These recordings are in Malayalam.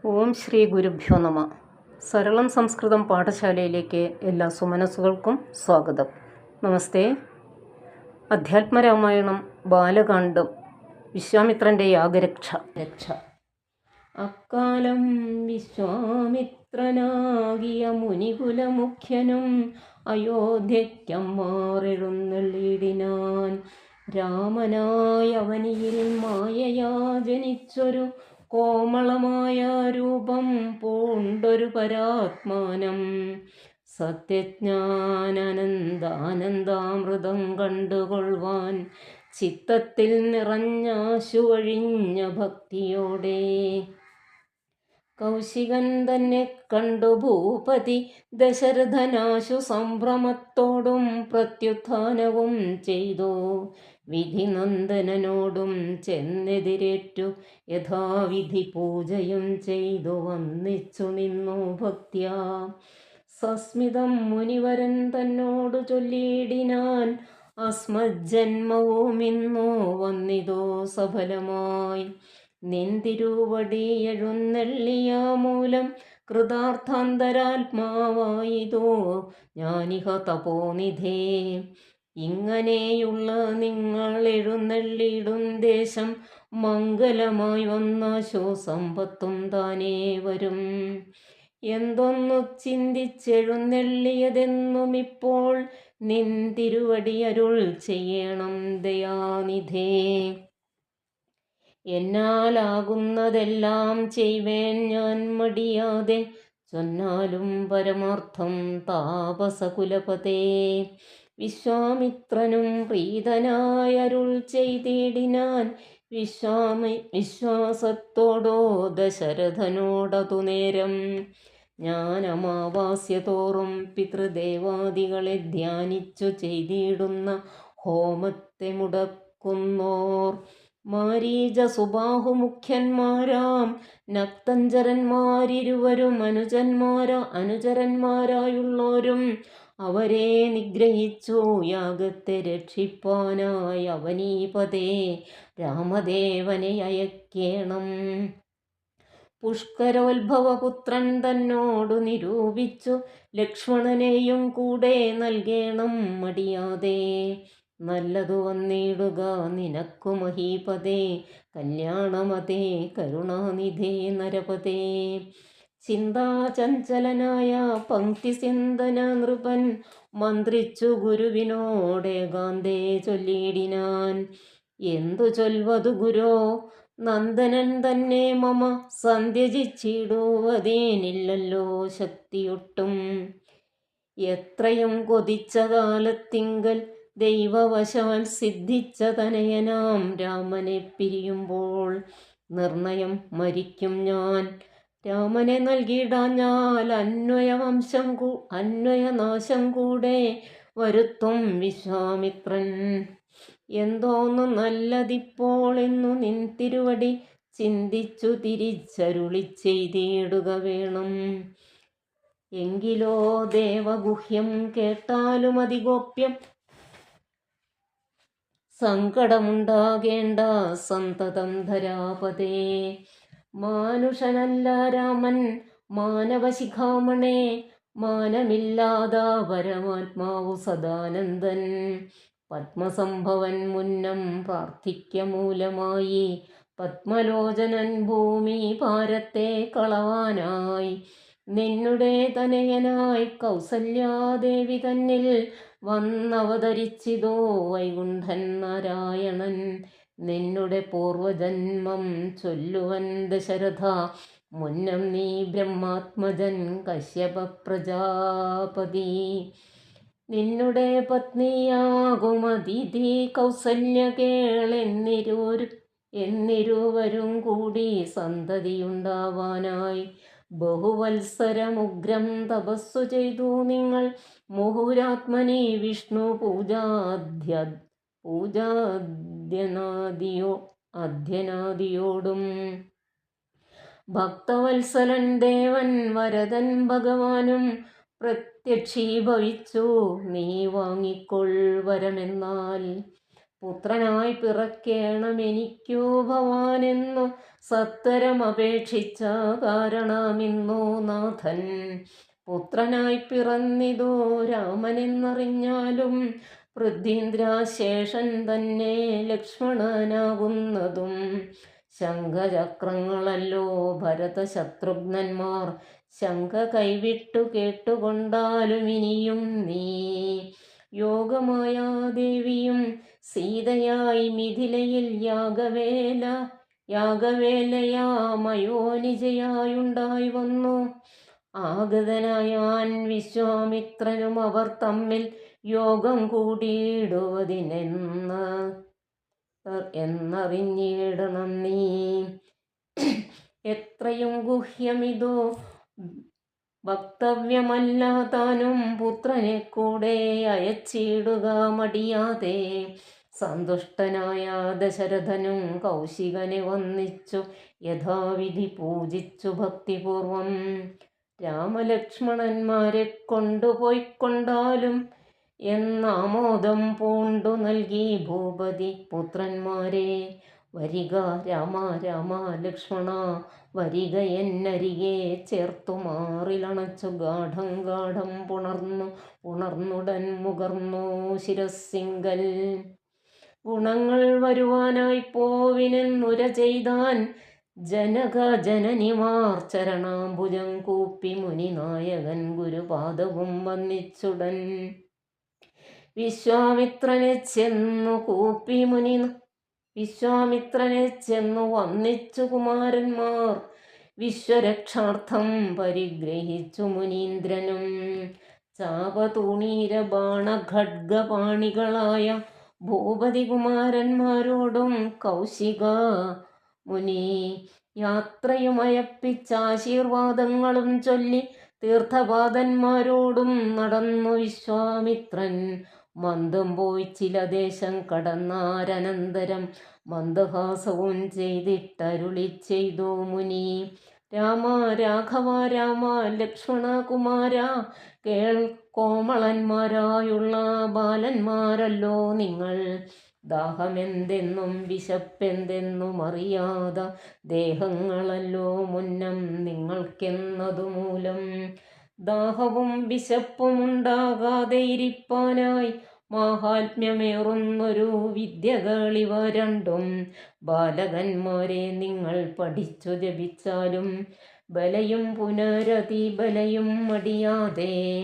ഓം ശ്രീ ഗുരുഭ്യോ നമ. സരളം സംസ്കൃതം പാഠശാലയിലേക്ക് എല്ലാ സുമനസ്സുകൾക്കും സ്വാഗതം. നമസ്തേ. അധ്യാത്മരാമായണം ബാലകാണ്ഡം. വിശ്വാമിത്രൻ്റെ യാഗരക്ഷ. അക്കാലം വിശ്വാമിത്രനാകിയ മുനികുലമുഖ്യനും അയോധ്യയ്ക്കമ്മാറെഴുന്നള്ളിടിനാൻ. രാമനായ അവനിയിൽ മായയാ ജനിച്ചൊരു കോമളമായ രൂപം പൂണ്ടൊരു പരാത്മാനം. സത്യജ്ഞാനാനന്ദാനന്ദാമൃതം കണ്ടുകൊള്ളുവാൻ ചിത്തത്തിൽ നിറഞ്ഞാശുവഴിഞ്ഞ ഭക്തിയോടെ കൗശികൻ തന്നെ കണ്ടു ഭൂപതി ദശരഥനാശു സംഭ്രമത്തോടും പ്രത്യുത്ഥാനവും ചെയ്തു. വിധിനന്ദനോടും ചെന്നെതിരേറ്റു യഥാവിധി പൂജയും ചെയ്തു വന്നിച്ചു നിന്നു ഭക്ത്യാ. സസ്മിതം മുനിവരൻ തന്നോടു ചൊല്ലിയിടിനാൻ, അസ്മജ്ജന്മവുമിന്നു വന്നിതോ സഫലമായി. നിന്തിരുവടി എഴുന്നള്ളിയ മൂലം കൃതാർത്ഥാന്തരാത്മാവായിതോ ഞാനിഹ തപോനിധേ. ഇങ്ങനെയുള്ള നിങ്ങൾ എഴുന്നള്ളിയിടും ദേശം മംഗലമായി വന്നാശോ സമ്പത്തും താനേ വരും. എന്തൊന്നു ചിന്തിച്ചെഴുന്നള്ളിയതെന്നും ഇപ്പോൾ നിൻ തിരുവടി അരുൾ ചെയ്യണം ദയാനിധേ. എന്നാലാകുന്നതെല്ലാം ചെയ്വേൻ ഞാൻ മടിയാതെ, ചൊന്നാലും പരമാർത്ഥം താപസകുലപതേ. വിശ്വാമിത്രനും പ്രീതനായ അരുൾ ചെയ്തിടിനാൻ, വിശ്വാസത്തോടോ ദശരഥനോടതു നേരം. ഞാൻ അമാവാസ്യതോറും പിതൃദേവാദികളെ ധ്യാനിച്ചു ചെയ്തിടുന്ന ഹോമത്തെ മുടക്കുന്നോർ മാരീച സുബാഹുമുഖ്യന്മാരാം നക്തഞ്ചരന്മാരിരുവരും അനുചരന്മാരായുള്ളോരും അവരെ നിഗ്രഹിച്ചു യാഗത്തെ രക്ഷിപ്പാനായി അവനീപതേ രാമദേവനെ അയക്കേണം. പുഷ്കരോത്ഭവപുത്രൻ തന്നോടു നിരൂപിച്ചു ലക്ഷ്മണനെയും കൂടെ നൽകേണം മടിയാതെ. നല്ലതു വന്നിടുക നിനക്കു മഹീപതേ, കല്യാണമതേ കരുണാനിധേ നരപതേ. ചിന്താചഞ്ചലനായ പങ്ക്തിസിന്ധന നൃപൻ മന്ത്രിച്ചു ഗുരുവിനോടേകാന്തേ ചൊല്ലിയിടിനാൻ, എന്തു ചൊൽവതു ഗുരോ. നന്ദനൻ തന്നെ മമ സന്ധ്യജിച്ചിടുവതേനില്ലല്ലോ ശക്തിയൊട്ടും. എത്രയും കൊതിച്ച കാലത്തിങ്കൽ ദൈവവശാൽ സിദ്ധിച്ച തനയനാം രാമനെ പിരിയുമ്പോൾ നിർണയം മരിക്കും ഞാൻ. രാമനെ നൽകിയിടാഞ്ഞാൽ അന്വയനാശം കൂടെ വരുത്തും വിശ്വാമിത്രൻ. എന്തോന്നു നല്ലതിപ്പോൾ എന്നു നിൻ തിരുവടി ചിന്തിച്ചു തിരിച്ചരുളി ചെയ്തിടുക വേണം. എങ്കിലോ ദേവഗുഹ്യം കേട്ടാലും അതിഗോപ്യം, സങ്കടമുണ്ടാകേണ്ട സന്തതം ധരാപതേ. മാനുഷനല്ല രാമൻ മാനവശിഖാമണേ, മാനമില്ലാതാ പരമാത്മാവു സദാനന്ദൻ. പത്മസംഭവൻ മുന്നം പ്രാർത്ഥിക്ക മൂലമായി, പത്മലോചനൻ ഭൂമി ഭാരത്തെ കളവാനായി. നിന്നുടെ തനയനായി കൗസല്യാദേവി തന്നിൽ വന്നവതരിച്ചിതോ വൈകുണ്ഠൻ നാരായണൻ. നിന്നുടെ പൂർവജന്മം ചൊല്ലുവൻ ദശരഥ, മുന്നം നീ ബ്രഹ്മാത്മജൻ കശ്യപ പ്രജാപതി. നിന്നുടെ പത്നിയാകും അതിഥി കൗസല്യ എന്നിരുവരും കൂടി സന്തതിയുണ്ടാവാനായി ബഹുവത്സരമുഗ്രം തപസ്സു ചെയ്തു നിങ്ങൾ മുഹുരാത്മനി വിഷ്ണു പൂജാദ്യനാദിയോടും. ഭക്തവത്സലൻ ദേവൻ വരദൻ ഭഗവാനും പ്രത്യക്ഷീഭവിച്ചു, നീ വാങ്ങിക്കൊൾ വരമെന്നാൽ. പുത്രനായി പിറക്കേണമെനിക്കോ ഭവാനെന്നു സത്വരമപേക്ഷിച്ച കാരണമിന്നോ നാഥൻ. പുത്രനായി പിറന്നിതോ രാമനെന്നറിഞ്ഞാലും പൃഥ്വീന്ദ്രാശേഷൻ തന്നെ ലക്ഷ്മണനാകുന്നതും. ശംഖചക്രങ്ങളല്ലോ ഭരതശത്രുഘ്നന്മാർ ശങ്ക കൈവിട്ടു കേട്ടുകൊണ്ടാലും ഇനിയും നീ. യോഗമായ ദേവിയും സീതയായി മിഥിലയിൽ യാഗവേലയാമയോനിജയായുണ്ടായി വന്നു. ആഗതനായാൻ വിശ്വാമിത്രനും അവർ തമ്മിൽ യോഗം എന്നറിഞ്ഞിടണം നീ. എത്രയും ഗുഹ്യമിതോ വക്തവ്യമല്ല താനും പുത്രനെ കൂടെ അയച്ചിടുക മടിയാതെ. സന്തുഷ്ടനായ ദശരഥനും കൗശികനെ വന്നിച്ചു യഥാവിധി പൂജിച്ചു ഭക്തിപൂർവം. രാമലക്ഷ്മണന്മാരെ കൊണ്ടുപോയിക്കൊണ്ടാലും എന്നാമോദം പൂണ്ടു നൽകി ഭൂപതി പുത്രന്മാരെ. വരിക രാമ രാമ ലക്ഷ്മണ വരിക എന്നരികെ ചേർത്തു മാറിലണച്ചു ഗാഠം ഗാഠം പുണർന്നുടൻ മുകർന്നു ശിരസിങ്കൽ. ഗുണങ്ങൾ വരുവാനായി പോവിനെന്നുര ചെയ്താൻ ജനക ജനനിമാർ ചരണാംബുജം കൂപ്പി മുനിനായകൻ ഗുരുപാദവും വന്നിച്ചുടൻ. വിശ്വാമിത്രനെ ചെന്നു വന്നിച്ചു കുമാരന്മാർ. വിശ്വരക്ഷാർത്ഥം പരിഗ്രഹിച്ചു മുനീന്ദ്രനും. ചാപതൂണീര ബാണഖഡ്ഗപാണികളായ ഭൂപതി കുമാരന്മാരോടും കൗശിക മുനി യാത്രയുമയപ്പിച്ചാശീർവാദങ്ങളും ചൊല്ലി തീർത്ഥപാദന്മാരോടും നടന്നു വിശ്വാമിത്രൻ. മന്ദം പോയി ചില ദേശം കടന്നാരനന്തരം മന്ദഹാസവും ചെയ്തിട്ടരുളി ചെയ്തു മുനി. രാമ രാഘവ രാമ ലക്ഷ്മണ കുമാര കേൾ, കോമളന്മാരായുള്ള ബാലന്മാരല്ലോ നിങ്ങൾ. ദാഹമെന്തെന്നും വിശപ്പെന്തെന്നും അറിയാത ദേഹങ്ങളല്ലോ മുന്നം നിങ്ങൾക്കെന്നതുമൂലം. ദാഹവും വിശപ്പും ഉണ്ടാകാതെ ഇരിപ്പാനായി മാഹാത്മ്യമേറുന്നൊരു വിദ്യകളിവ രണ്ടും. ബാലകന്മാരെ നിങ്ങൾ പഠിച്ചു ജപിച്ചാലും ബലയും പുനരതിബലയും മടിയാതെ.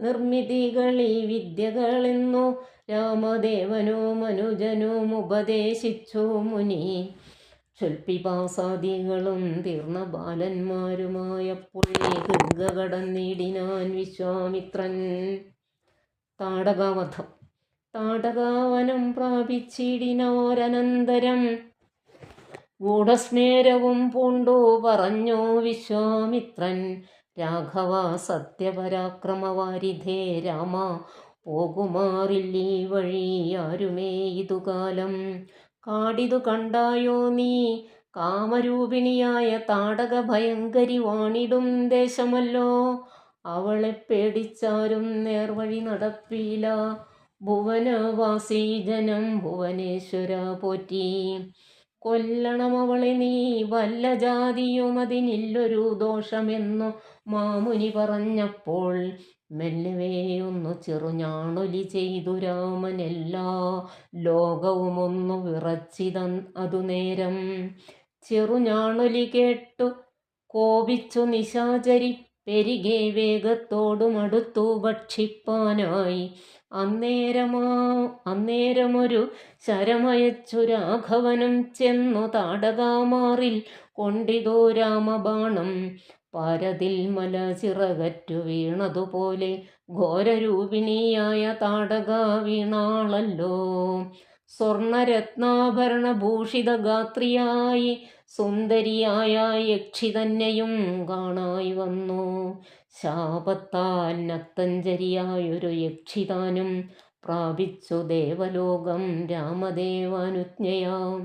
നിർമ്മിതികളീ വിദ്യകളെന്നു രാമദേവനോ മനുജനും ഉപദേശിച്ചു മുനി. ക്ഷുൽപിപാസാദികളും തീർന്ന ബാലന്മാരുമായപ്പോഴേ ഗംഗ കടന്നിടിനാൻ വിശ്വാമിത്രൻ. താടകാവധം. താടകാവനം പ്രാപിച്ചിടിനോരനന്തരം ഗൂഢസ്മേരവും പൂണ്ടു പറഞ്ഞു വിശ്വാമിത്രൻ. രാഘവ സത്യപരാക്രമവാരിധേ രാമ പോകുമാറില്ലീ വഴി ആരുമേ ഇതുകാലം. കാടിതു കണ്ടായോ നീ കാമരൂപിണിയായ താടക ഭയങ്കരി വാണിടും ദേശമല്ലോ. അവളെ പേടിച്ചാരും നേർവഴി നടപ്പില. ഭുവനവാസി ജനം ഭുവനേശ്വര പോറ്റി. കൊല്ലണം അവളെ നീ വല്ല ജാതിയും അതിനില്ലൊരു ദോഷമെന്നു മാമുനി പറഞ്ഞപ്പോൾ മെല്ലവേ ഒന്നു ചെറുഞാണൊലി ചെയ്തു രാമൻ. എല്ലാ ലോകവും ഒന്നു വിറച്ചിത അതുനേരം. ചെറുഞാണൊലി കേട്ടു കോപിച്ചു നിശാചരി പെരികെ വേഗത്തോടുമടുത്തു ഭക്ഷിപ്പാനായി. അന്നേരമൊരു ശരമയച്ചു രാഘവനും ചെന്നു താടകാമാറിൽ കൊണ്ടിതോ രാമബാണം. പാരതിൽ മല ചിറകറ്റു വീണതുപോലെ ഘോരരൂപിണിയായ താടക വീണാളല്ലോ. സ്വർണരത്നാഭരണഭൂഷിത ഗാത്രിയായി സുന്ദരിയായ യക്ഷി തന്നെയും കാണായി വന്നു. ശാപത്താൽ നക്തഞ്ചരിയായൊരു യക്ഷിതാനും പ്രാപിച്ചു ദേവലോകം രാമദേവാനുജ്ഞയാ.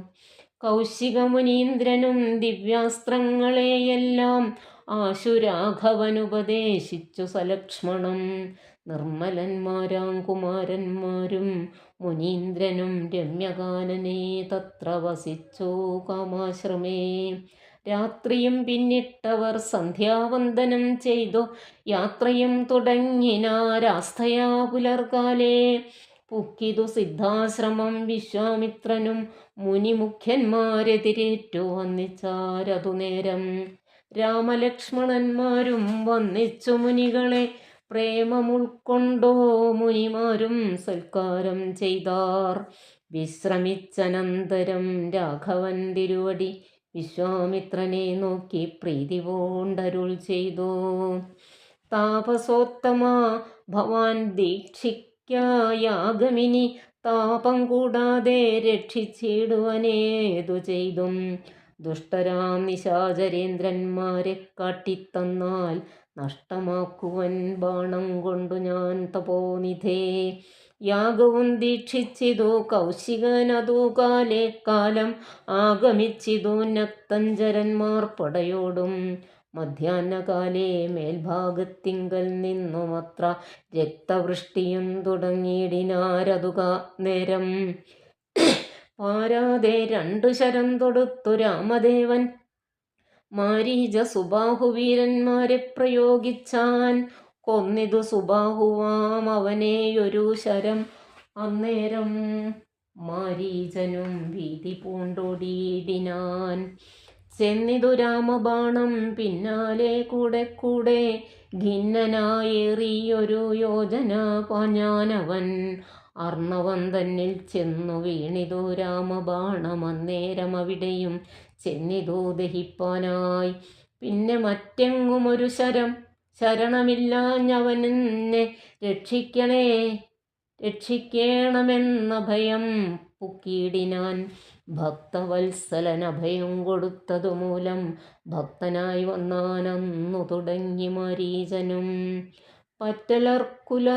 കൗശികമുനീന്ദ്രനും ദിവ്യാസ്ത്രങ്ങളെയെല്ലാം ആശുരാഘവനുപദേശിച്ചു സലക്ഷ്മണം. നിർമ്മലന്മാരാം കുമാരന്മാരും മുനീന്ദ്രനും രമ്യകാനനെ തത്ര വസിച്ചു കാമാശ്രമേ. രാത്രിയും പിന്നിട്ടവർ സന്ധ്യാവന്ദനം ചെയ്തു യാത്രയും തുടങ്ങിനാരാസ്ഥയാ പുലർകാലേ. പുക്കിതു സിദ്ധാശ്രമം വിശ്വാമിത്രനും മുനിമുഖ്യന്മാരെതിരേറ്റു വന്നിച്ചാരതു നേരം. രാമലക്ഷ്മണന്മാരും വന്നിച്ചു മുനികളെ പ്രേമമുൾക്കൊണ്ടോ മുനിമാരും സൽക്കാരം ചെയ്താർ. വിശ്രമിച്ചനന്തരം രാഘവൻ തിരുവടി വിശ്വാമിത്രനെ നോക്കി പ്രീതി പൂണ്ടരുൾ ചെയ്തു. താപസോത്തമ ഭവാൻ ദീക്ഷിക്കായാഗമിനി താപം കൂടാതെ രക്ഷിച്ചിടുവനേതു ചെയ്തും. ദുഷ്ടരാം നിശാചരേന്ദ്രന്മാരെ കാട്ടിത്തന്നാൽ നഷ്ടമാക്കുവൻ ബാണം കൊണ്ടു ഞാൻ തപോനിധേ. യാഗവും ദീക്ഷിച്ചിതു കൗശികനതു കാലേ കാലം ആഗമിച്ചിതു നക്തഞ്ചരന്മാർ പടയോടും. മധ്യാഹ്നകാലേ മേൽഭാഗത്തിങ്കൽ നിന്നുമത്ര രക്തവൃഷ്ടിയും തുടങ്ങിയിടിനാരതു നേരം. പാരാതെ 2 ശരം തൊടുത്തു രാമദേവൻ മാരീച സുബാഹുവീരന്മാരെ പ്രയോഗിച്ചാൻ. കൊന്നിതു സുബാഹുവാം അവനെയൊരു ശരം അന്നേരം. മാരീചനും ഭീതി പൂണ്ടോടിയിടിനാൻ. ചെന്നിതു രാമബാണം പിന്നാലെ കൂടെ കൂടെ. ഖിന്നനായേറിയൊരു യോജന പാഞ്ഞാനവൻ. അർണവൻ തന്നിൽ ചെന്നു വീണിതു രാമബാണമന്നേരം അവിടെയും ചെന്നിതു ദഹിപ്പാനായി. പിന്നെ മറ്റെങ്ങുമൊരു ശരണമില്ലാഞ്ഞവനെന്നെ രക്ഷിക്കണമെന്ന ഭയം പുക്കിയിടിനാൻ. ഭക്തവത്സലനഭയം കൊടുത്തതു മൂലം ഭക്തനായി വന്നാനന്നു തുടങ്ങി മാരീചനും. പറ്റലർക്കുല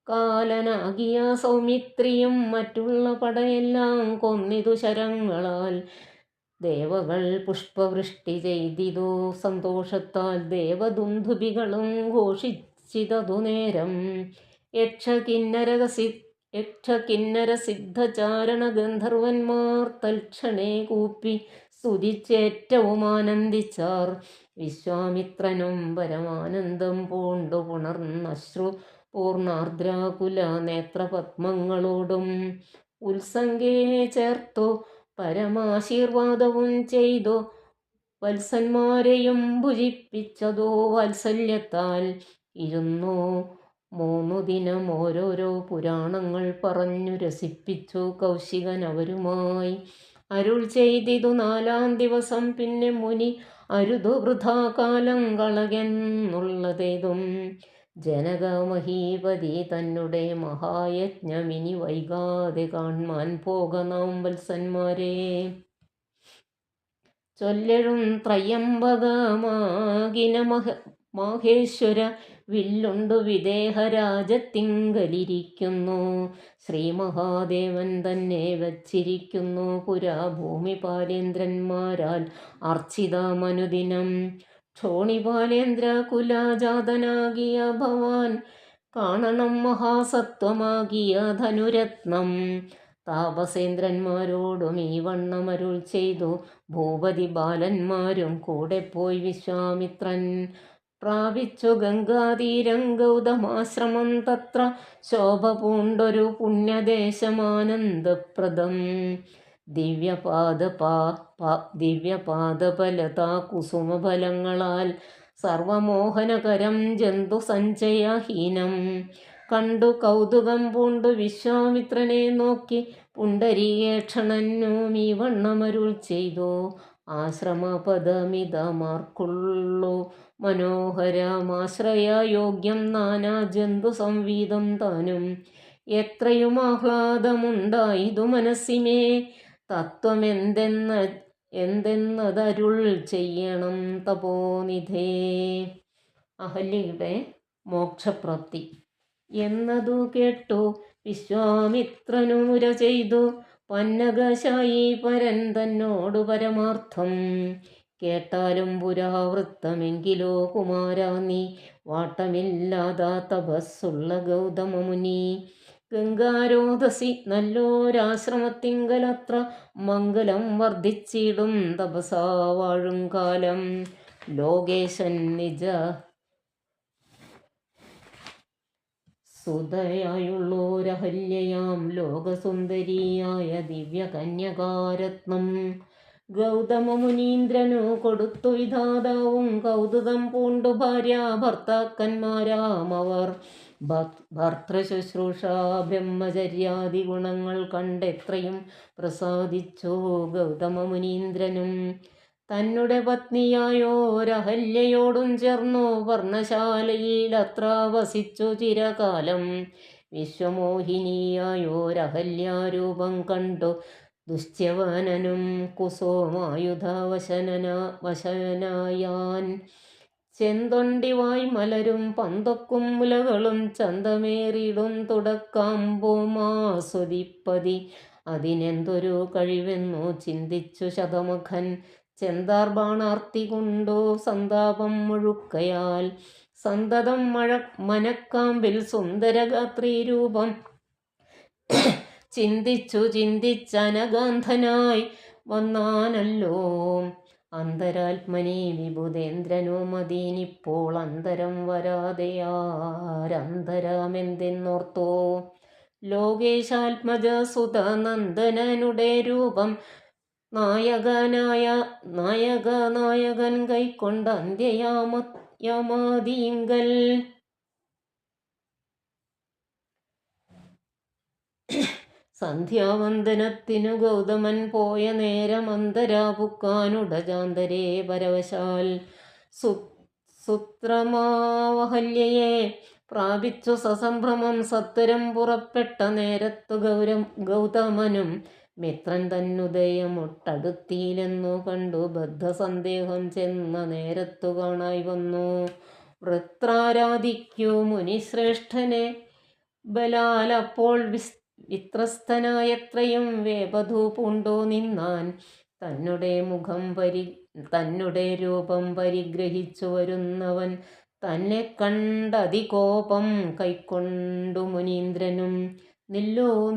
കാലനാകിയ സൗമിത്രിയും മറ്റുള്ള പടയെല്ലാം കൊന്നിതു ശരങ്ങളാൽ. ദേവകൾ പുഷ്പവൃഷ്ടി ചെയ്തിതു സന്തോഷത്താൽ. ദേവദുന്ധുഭികളും ഘോഷിച്ചിതതു നേരം. യക്ഷകിന്നര സിദ്ധചാരണ ഗന്ധർവന്മാർ തൽക്ഷണേ കൂപ്പി സ്തുതിച്ചേറ്റവും ആനന്ദിച്ചാർ. വിശ്വാമിത്രനും പരമാനന്ദം പൂണ്ടു പുണർന്നശ്രു പൂർണാർദ്രാകുല നേത്രപത്മങ്ങളോടും ഉത്സംഗേ ചേർത്തു പരമാശീർവാദവും ചെയ്തു. വത്സന്മാരെയും ഭുജിപ്പിച്ചതോ വാത്സല്യത്താൽ. 3 ദിനം ഓരോരോ പുരാണങ്ങൾ പറഞ്ഞു രസിപ്പിച്ചു കൗശികൻ അവരുമായി. അരുൾ ചെയ്തിതു 4-ാം ദിവസം പിന്നെ മുനി അരുതു വൃഥാ കാലം കളകെന്നുള്ളതേതും. ജനക മഹീപതി തന്നെ മഹായജ്ഞമിനി വൈകാതെ കാൺമാൻ പോകനാം വത്സന്മാരെ. ചൊല്ലഴും ത്രയംബകമാകിന മാഹേശ്വര വില്ലുണ്ടു വിദേഹരാജത്തിങ്കലിരിക്കുന്നു. ശ്രീ മഹാദേവൻ തന്നെ വച്ചിരിക്കുന്നു പുരാ ഭൂമിപാലേന്ദ്രന്മാരാൽ അർച്ചിതമനുദിനം. ക്ഷോണിപാലേന്ദ്ര കുലജാതനാകിയ ഭവാൻ കാണണം മഹാസത്വമാകിയ ധനുരത്നം. താപസേന്ദ്രന്മാരോടും ഈ വണ്ണമരുൾ ചെയ്തു ഭൂപതി ബാലന്മാരും കൂടെ പോയി. വിശ്വാമിത്രൻ പ്രാപിച്ചു ഗംഗാതീരം ഗൗതമാശ്രമം. തത്ര ശോഭ പൂണ്ടൊരു പുണ്യദേശമാനന്ദപ്രദം. ദിവ്യപാദഫലതാ കുസുമഫലങ്ങളാൽ സർവമോഹനകരം ജന്തു സഞ്ചയഹീനം. കണ്ടു കൗതുകം പൂണ്ടു വിശ്വാമിത്രനെ നോക്കി പുണ്ടരീകേക്ഷണനും ഈ വണ്ണമരുൾ ചെയ്തു. ആശ്രമപദമിതമാർക്കുള്ളു മനോഹരമാശ്രയയോഗ്യം നാനാ ജന്തു സംവീതം താനും. എത്രയും ആഹ്ലാദമുണ്ടായിതു മനസ്സിമേ. തത്വമെന്തെന്നതരുൾ ചെയ്യണം തപോനിധേ. അഹല്യയുടെ മോക്ഷപ്രാപ്തി എന്നതു കേട്ടു വിശ്വാമിത്രനു മുര ചെയ്തു. പന്നകശായി പരൻ തന്നോടു പരമാർത്ഥം കേട്ടാലും പുരാവൃത്തമെങ്കിലോ കുമാരാ നീ വാട്ടമില്ലാതാ തപസ്സുള്ള ഗൗതമമുനി. ഗംഗാരോധസി നല്ലോരാശ്രമത്തിങ്കലത്ര മംഗലം വർദ്ധിച്ചിടും തപസാ വാഴും കാലം. ലോകേശൻ നിജ സുതയായുള്ളോരഹല്യയാം ലോകസുന്ദരിയായ ദിവ്യകന്യകാരത്നം ഗൗതമമുനീന്ദ്രനു കൊടുത്തു വിധാതാവും കൗതുകം പൂണ്ടു ഭാര്യ ഭർത്താക്കന്മാരാമവർ. ഭർത്തൃശുശ്രൂഷ ബ്രഹ്മചര്യാദി ഗുണങ്ങൾ കണ്ടെത്രയും പ്രസാദിച്ചു ഗൗതമമുനീന്ദ്രനും. തന്നെ പത്നിയായോരഹല്യയോടും ചേർന്നു വർണ്ണശാലയിൽ അത്ര വസിച്ചു ചിരകാലം. വിശ്വമോഹിനിയായോരഹല്യാരൂപം കണ്ടു ദുശ്യവനനും വശനായാൻ. ചെന്തൊണ്ടിവായ് മലരും പന്തൊക്കും മുലകളും ചന്തമേറിടും തുടക്കാമ്പുമാസ്വദിപ്പതി അതിനെന്തൊരു കഴിവെന്നു ചിന്തിച്ചു ശതമുഖൻ. ചെന്താർബാണാർത്തി കൊണ്ടു സന്താപം മുഴുക്കയാൽ സന്തതം മനക്കാമ്പിൽ സുന്ദരഗാത്രീരൂപം ചിന്തിച്ചനഗാന്ധനായി വന്നാനല്ലോ. അന്തരാത്മനി വിബുധേന്ദ്രനു മദീനിപ്പോൾ അന്തരം വരാതെയാരന്തരമെന്തെന്നോർത്തോ. ലോകേശാത്മജ സുത നന്ദനനുടെ രൂപം നായകൻ കൈക്കൊണ്ട അന്ത്യയാമാദിങ്കൽ സന്ധ്യാവന്ദനത്തിനു ഗൗതമൻ പോയ നേരമന്തരാപുക്കാനുടജാന്തരേ പരവശാൽ സുത്രമാവഹല്യയെ പ്രാപിച്ചു സസംഭ്രമം സത്വരം പുറപ്പെട്ട നേരത്തു ഗൗതമനും മിത്രൻ തന്നുദയമൊട്ടടുത്തിയിലെന്നു കണ്ടു ബദ്ധസന്ദേഹം ചെന്ന നേരത്തു കാണായി വന്നു. വൃത്രാരാധിക്കൂ മുനിശ്രേഷ്ഠനെ ബലാൽ അപ്പോൾ വിത്രസ്തനായത്രയും വേപധു പൂണ്ടോ നിന്നാൻ. തന്നെ രൂപം പരിഗ്രഹിച്ചു വരുന്നവൻ തന്നെ കണ്ടതികോപം കൈക്കൊണ്ടു മുനീന്ദ്രനും.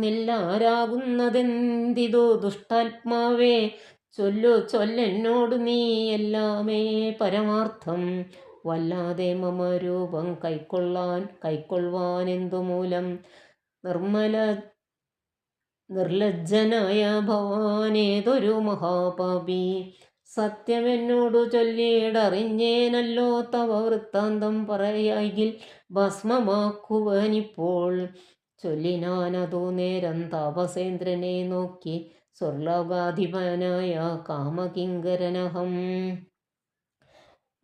നില്ലാരാകുന്നതെന്തിതു ദുഷ്ടാത്മാവേ, ചൊല്ലെന്നോടു നീ എല്ലാമേ പരമാർത്ഥം. വല്ലാതെ മമ രൂപം കൈക്കൊള്ളുവാനെന്തു മൂലം നിർലജ്ജനായ ഭവാനേതൊരു മഹാപാപി. സത്യമെന്നോടു ചൊല്ലിയിടറിഞ്ഞേനല്ലോ തവ വൃത്താന്തം പറയായിൽ ഭസ്മമാക്കുവാനിപ്പോൾ. ചൊല്ലിനാനതു നേരം താപസേന്ദ്രനെ നോക്കി സ്വർലോകാധിപനായ കാമകിങ്കരനഹം.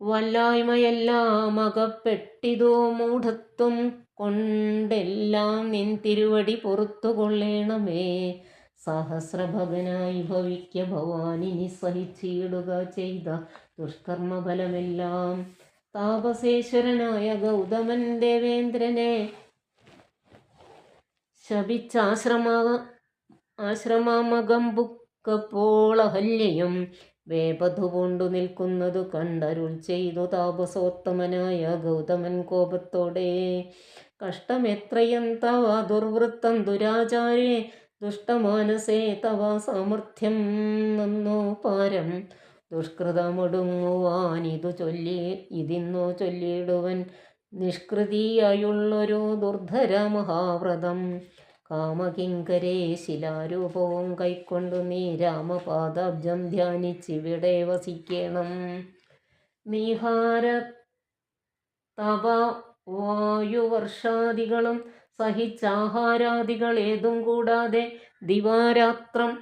വല്ലായ്മയെല്ലാം അകപ്പെട്ടിതു മൂഢത്വം കൊണ്ടെല്ലാം നിൻ തിരുവടി പൊറുത്തു കൊള്ളേണമേ. സഹസ്രഭകനായി ഭവിക്ക ഭവാനിനി സഹിച്ചിടുക ചെയ്ത ദുഷ്കർമ്മഫലമെല്ലാം. താപസേശ്വരനായ ഗൗതമൻ ദേവേന്ദ്രനെ ശപിച്ചാശ്രമകമ്പുക്കപ്പോൾ അഹല്യയും വേപധു പൂണ്ടു നിൽക്കുന്നതു കണ്ടരുൾ ചെയ്തു താപസോത്തമനായ ഗൗതമൻ കോപത്തോടെ. കഷ്ടമെത്രയും തവ ദുർവൃത്തം ദുരാചാരേ, ദുഷ്ടമാനസേ തവ സാമർഥ്യം നന്നു പാരം. ദുഷ്കൃതമൊടുങ്ങുവാൻ ഇതിന്നു ചൊല്ലിയിടുവൻ നിഷ്കൃതിയായുള്ളൊരു ദുർധര മഹാവ്രതം. കാമകിങ്കരേ, ശിലാരൂപവും കൈക്കൊണ്ടു നീ രാമപാദാബ്ജം ധ്യാനിച്ചിവിടെ വസിക്കണം. നീഹാര തപ വായുവർഷാദികളും സഹിച്ചാഹാരാദികളേതും കൂടാതെ ദിവാരാത്രം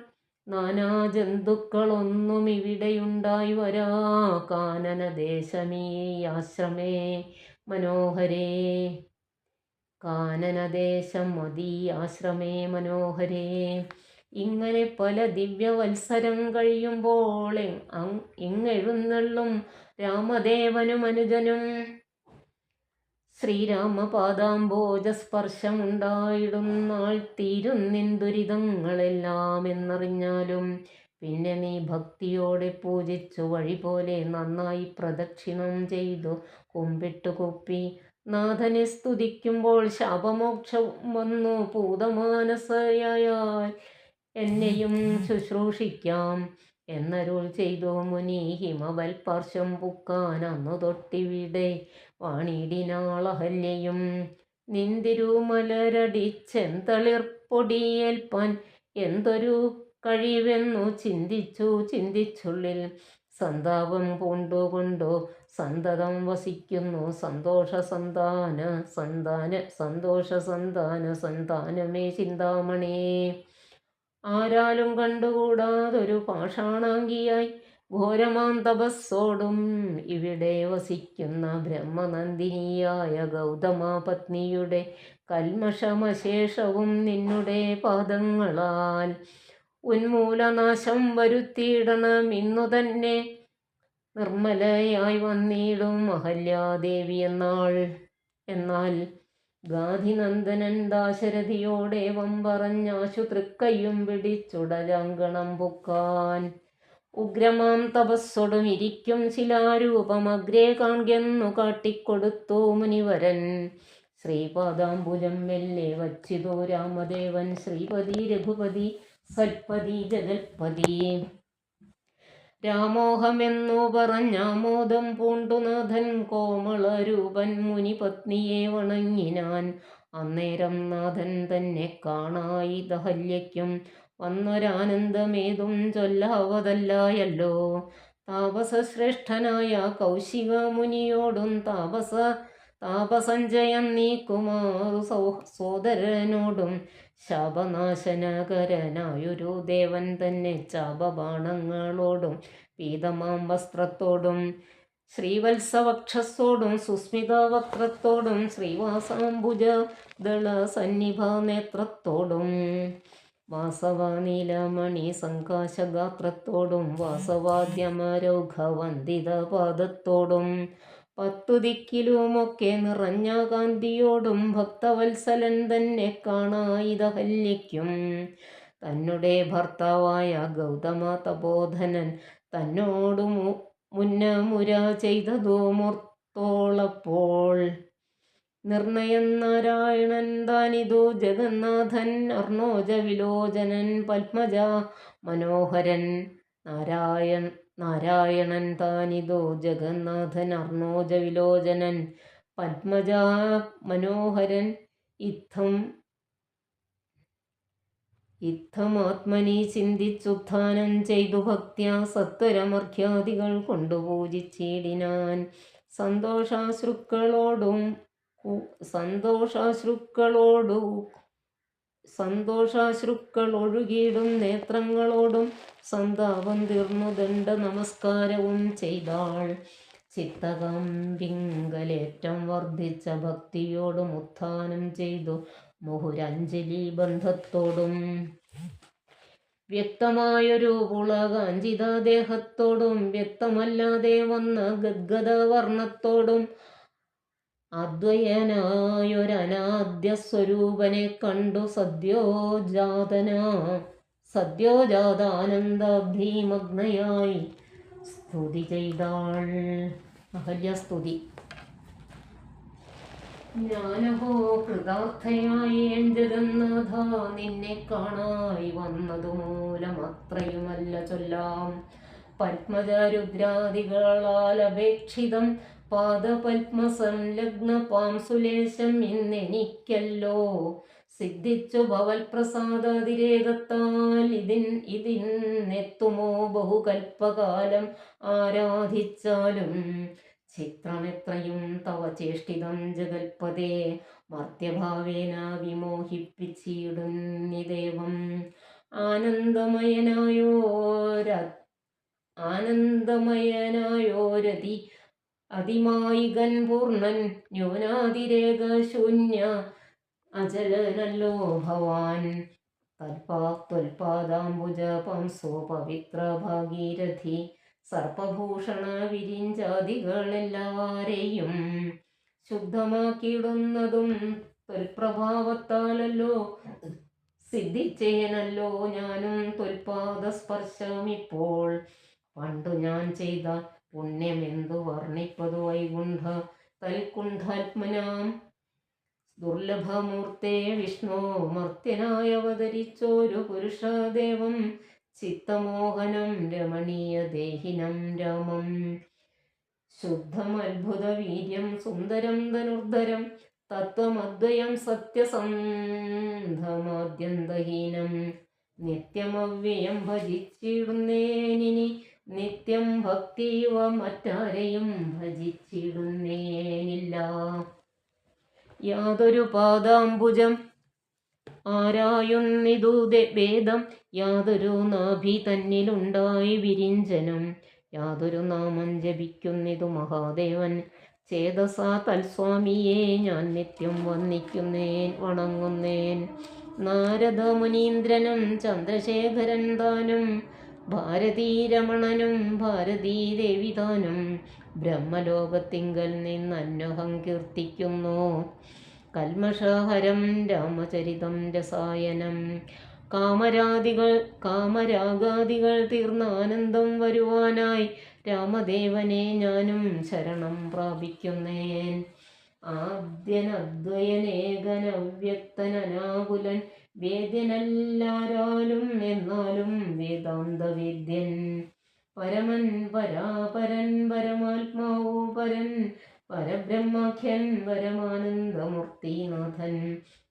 നാനാജന്തുക്കളൊന്നും ഇവിടെയുണ്ടായി വരാ. കാനനദേശമീയാശ്രമേ മനോഹരേ, കാനനദേശം മതീയാശ്രമേ മനോഹരേ. ഇങ്ങനെ പല ദിവ്യവത്സരം കഴിയുമ്പോൾ ഇങ്ങെഴുന്നള്ളും രാമദേവനും അനുജനും ശ്രീരാമപാദാംബോജസ്പർശമുണ്ടായിടുന്നാൾ തീരുന്നിൻ ദുരിതങ്ങളെല്ലാം എന്നറിഞ്ഞാലും പിന്നെ നീ ഭക്തിയോടെ പൂജിച്ചു വഴി പോലെ നന്നായി പ്രദക്ഷിണം ചെയ്തു കുമ്പിട്ടു കുപ്പി നാഥനെ സ്തുതിക്കുമ്പോൾ ശാപമോക്ഷം വന്നു പൂതമാനസയാൽ എന്നെയും ശുശ്രൂഷിക്കാം എന്നരുൾ ചെയ്തു മുനി. ഹിമവൽപാർശ്വം പുക്കാൻ അന്നു തൊട്ടിവിടെ വാണിടിനാളഹല്യയും നിന്തിരുമലരടിച്ചെന്തളിർപ്പൊടിയേൽപ്പാൻ എന്തൊരു കഴിവെന്നു ചിന്തിച്ചുള്ളിൽ സന്താപം പൂണ്ടുകൊണ്ടു സന്തതം വസിക്കുന്നു സന്തോഷസന്താനമേ ചിന്താമണേ. ആരാലും കണ്ടുകൂടാതൊരു പാഷാണാംഗിയായി ഘോരമാം തപസ്സോടും ഇവിടെ വസിക്കുന്ന ബ്രഹ്മനന്ദിനിയായ ഗൗതമപത്നിയുടെ കൽമഷമശേഷവും നിന്നുടെ പാദങ്ങളാൽ ഉന്മൂലനാശം വരുത്തിയിടണം. തന്നെ നിർമ്മലയായി വന്നിടും അഹല്യാദേവി എന്നാൽ ഗാധിനന്ദനൻ ദാശരഥിയോടേവം പറഞ്ഞാശു തൃക്കയ്യും പിടിച്ചുടലങ്കണം പൊക്കാൻ. ഉഗ്രമാം തപസ്സൊടും ഇരിക്കും ശിലാരൂപം അഗ്രേ കാൺകെന്നു കാട്ടിക്കൊടുത്തു മുനിവരൻ. ശ്രീപാദാംബുജം മെല്ലെ വച്ചിതു രാമദേവൻ ശ്രീപതി രഘുപതി സൽപതി ജഗൽപതി. രാമോഹമെന്നു പറഞ്ഞാമോദം പൂണ്ടുനാഥൻ കോമളരൂപൻ മുനിപത്നിയെ വണങ്ങിനാൻ. അന്നേരം നാഥൻ തന്നെ കാണായി ദഹല്യയ്ക്കും വന്നൊരാനന്ദമേതും ചൊല്ലാവതല്ലായല്ലോ. താപസശ്രേഷ്ഠനായ കൗശിക മുനിയോടും താപസഞ്ജയം നീക്കുമാറു സോദരനോടും ശാപനാശനകരനായൊരു ദേവൻ തന്നെ ചാപബാണങ്ങളോടും പീതമാം വസ്ത്രത്തോടും ശ്രീവത്സവക്ഷത്തോടും സുസ്മിതവക്ത്രത്തോടും ശ്രീവാസാംബുജദള സന്നിഭ നേത്രത്തോടും വാസവനീലമണി സങ്കാശഗാത്രത്തോടും വാസവാദ്യമരൗഘവന്ദിത പാദത്തോടും 10 ദിക്കിലുമൊക്കെ നിറഞ്ഞ കാന്തിയോടും ഭക്തവത്സലൻ തന്നെ കാണായിതഹല്യയ്ക്കും തന്നെ ഭർത്താവായ ഗൗതമ തപോധനൻ തന്നോടു മുന്നമുര ചെയ്തതു മൂർത്തോളപ്പോൾ. നിർണയം നാരായണൻ താനിതു ജഗന്നാഥൻ അർണോജ വിലോചനൻ പത്മജ മനോഹരൻ. നാരായണൻ താനിതു ജഗന്നാഥൻ അർണോജ വിലോചനൻ പത്മജ മനോഹരൻ. ഇത്തമാത്മനി ചിന്തിച്ചുത്ഥാനം ചെയ്തു ഭക്ത്യാ സത്വരമർഘ്യാദികൾ കൊണ്ടു പൂജിച്ചിടിനാൻ. സന്തോഷാശ്രുക്കളൊഴുകിയിടും നേത്രങ്ങളോടും സന്താപം തീർന്നു ദണ്ഡ നമസ്കാരവും ചെയ്താൾ. ചിത്തകാമ്പിങ്കലേറ്റം വർദ്ധിച്ച ഭക്തിയോടും ഉത്ഥാനം ചെയ്തു മുഹുരഞ്ജലി ബന്ധത്തോടും വ്യക്തമായൊരു പുളകാഞ്ചിത ദേഹത്തോടും വ്യക്തമല്ലാതെ വന്ന ഗദ്ഗദവർണ്ണത്തോടും അദ്വയനായൊരനാദ്യ സ്വരൂപനെ കണ്ടു സദ്യോജാതാനന്ദാബ്ധിമഗ്നയായി സ്തുതി ചെയ്താൾ. അഹല്യസ്തുതി. ഞാനഹോ കൃതാർത്ഥയായി എൻ ജഗന്നാഥ നിന്നെ കാണായി വന്നതു മൂലമത്രയുമല്ല ചൊല്ലാം. പത്മജരുദ്രാദികളാൽ അപേക്ഷിതം പാദപത്മസംലഗ്ന പാംസുലേശം ഇന്നെനിക്കല്ലോ സിദ്ധിച്ചു ഭവൽപ്രസാദാതിരേകത്താൽ. ഇതിനെത്തുമോ ബഹുകൽപ്പകാലം ആരാധിച്ചാലും. ചിത്രമെത്രയും തവ ചേഷ്ടിതം ജഗൽപദേ മർത്യഭാവേന വിമോഹിപ്പിച്ചിടുന്നിദേവം. ആനന്ദമയനായോരതി അതിമായികൻ പൂർണ്ണൻ ന്യൂനാതിരേകശൂന്യ അചലനല്ലോ ഭവാൻ. ത്വൽപാദാംബുജ പംസോ പവിത്ര ഭാഗീരഥി സർപ്പഭൂഷണ വിരിഞ്ചാദികളെല്ലാരെയും ശുദ്ധമാക്കിയിടുന്നതും ത്വൽപ്രഭാവത്താലല്ലോ. സിദ്ധിച്ചേനല്ലോ ഞാനും ത്വൽപാദസ്പർശമിപ്പോൾ. പണ്ടു ഞാൻ ചെയ്ത പുണ്യമെന്തു വർണ്ണിപ്പതു വൈകുണ്ഠ തൽക്കുണ്ഠാത്മനാം. ദുർലഭമൂർത്തേ വിഷ്ണു മർത്യനായി അവതരിച്ചോരു പുരുഷദേവം, ചിത്തമോഹനം രമണീയ ദേഹിനം രാമം. ശുദ്ധമത്ഭുത വീര്യം സുന്ദരം ധനുർധരം, തത്വമദ്വയം സത്യസന്ധമാദ്യന്തഹീനം. നിത്യമവ്യയം ഭജിച്ചിടുന്നേനിനി, നിത്യം ഭക്തിവ മറ്റാരെയും ഭജിച്ചിടുന്നേനില്ല. യാതൊരു പാദാംബുജം ആരായുന്നിതു ഭേദം, യാതൊരു നാഭി തന്നിലുണ്ടായി വിരിഞ്ചനം. യാതൊരു നാമം ജപിക്കുന്നിതു മഹാദേവൻ, ചേതസാ തൽസ്വാമിയെ ഞാൻ നിത്യം വന്ദിക്കുന്നേൻ വണങ്ങുന്നേൻ. നാരദ മുനീന്ദ്രനും ചന്ദ്രശേഖരൻ താനും, ഭാരതീരമണനും ഭാരതീദേവി താനും, ബ്രഹ്മലോകത്തിങ്കൽ നിന്നന്വഹം കീർത്തിക്കുന്നു. കൽമഷഹരം രാമചരിതം രസായനം, കാമരാഗാദികൾ തീർന്നാനന്ദം വരുവാനായി രാമദേവനെ ഞാനും ശരണം പ്രാപിക്കുന്നേൻ. ആദ്യനദ്വയനേകനവ്യക്തനനാകുലൻ, വേദ്യനല്ലാരാലും എന്നാലും വേദാന്തവേദ്യൻ. പരമൻ പരാപരൻ പരമാത്മാവു പരൻ, പരബ്രഹ്മാഖ്യൻ പരമാനന്ദമൂർത്തിനാഥൻ.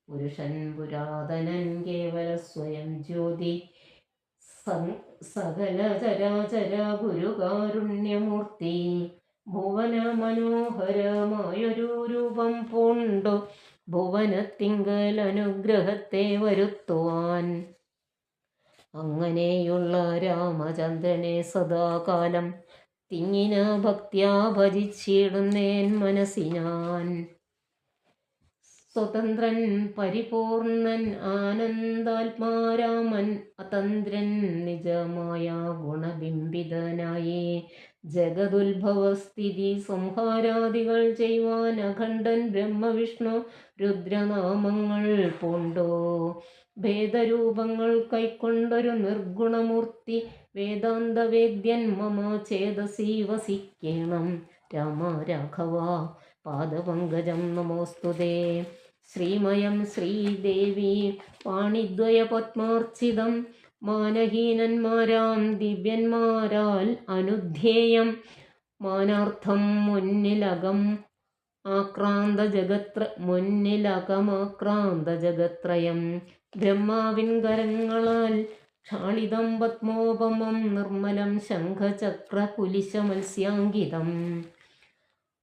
പുരുഷൻ പുരാതനൻ കേവല സ്വയം ജ്യോതി, സകല ചരാചര ഗുരുകാരുണ്യമൂർത്തി. ഭുവന മനോഹരമായൊരു രൂപം പൂണ്ടു ഭുവനത്തിങ്കൽ അനുഗ്രഹത്തെ വരുത്തുവാൻ. അങ്ങനെയുള്ള രാമചന്ദ്രനെ സദാകാലം തിങ്ങിന ഭക്ത്യാ ഭജിച്ചിടുന്നേൻ മനസ്സിനാൻ. സ്വതന്ത്രൻ പരിപൂർണൻ ആനന്ദാത്മാരാമൻ, അതന്ത്രൻ നിജമായ ഗുണബിംബിതനായി. ജഗതുത്ഭവസ്ഥിതി സംഹാരാദികൾ ചെയ്യുവാൻ അഖണ്ഡൻ ബ്രഹ്മവിഷ്ണു രുദ്രനാമങ്ങൾ പൂണ്ടോ. ഭേദരൂപങ്ങൾ കൈക്കൊണ്ടൊരു നിർഗുണമൂർത്തി, വേദാന്തവേദ്യൻ മമ ചേതസി വസിക്കേണം. രാമ രാഘവ പാദപങ്കജം നമോസ്തുതേ. ശ്രീമയം ശ്രീദേവി പാണിദ്വയ പത്മാർച്ചിതം, മാനഹീനന്മാരാം ദിവ്യന്മാരാൽ അനുധ്യേയം. മാനാർത്ഥം മുന്നിലകമാക്രാന്ത ജഗത്രയം, ബ്രഹ്മാവിൻ കരങ്ങളാൽ ക്ഷാളിതം പത്മോപമം, നിർമ്മലം ശംഖചക്ര കുലിശ മത്സ്യാങ്കിതം.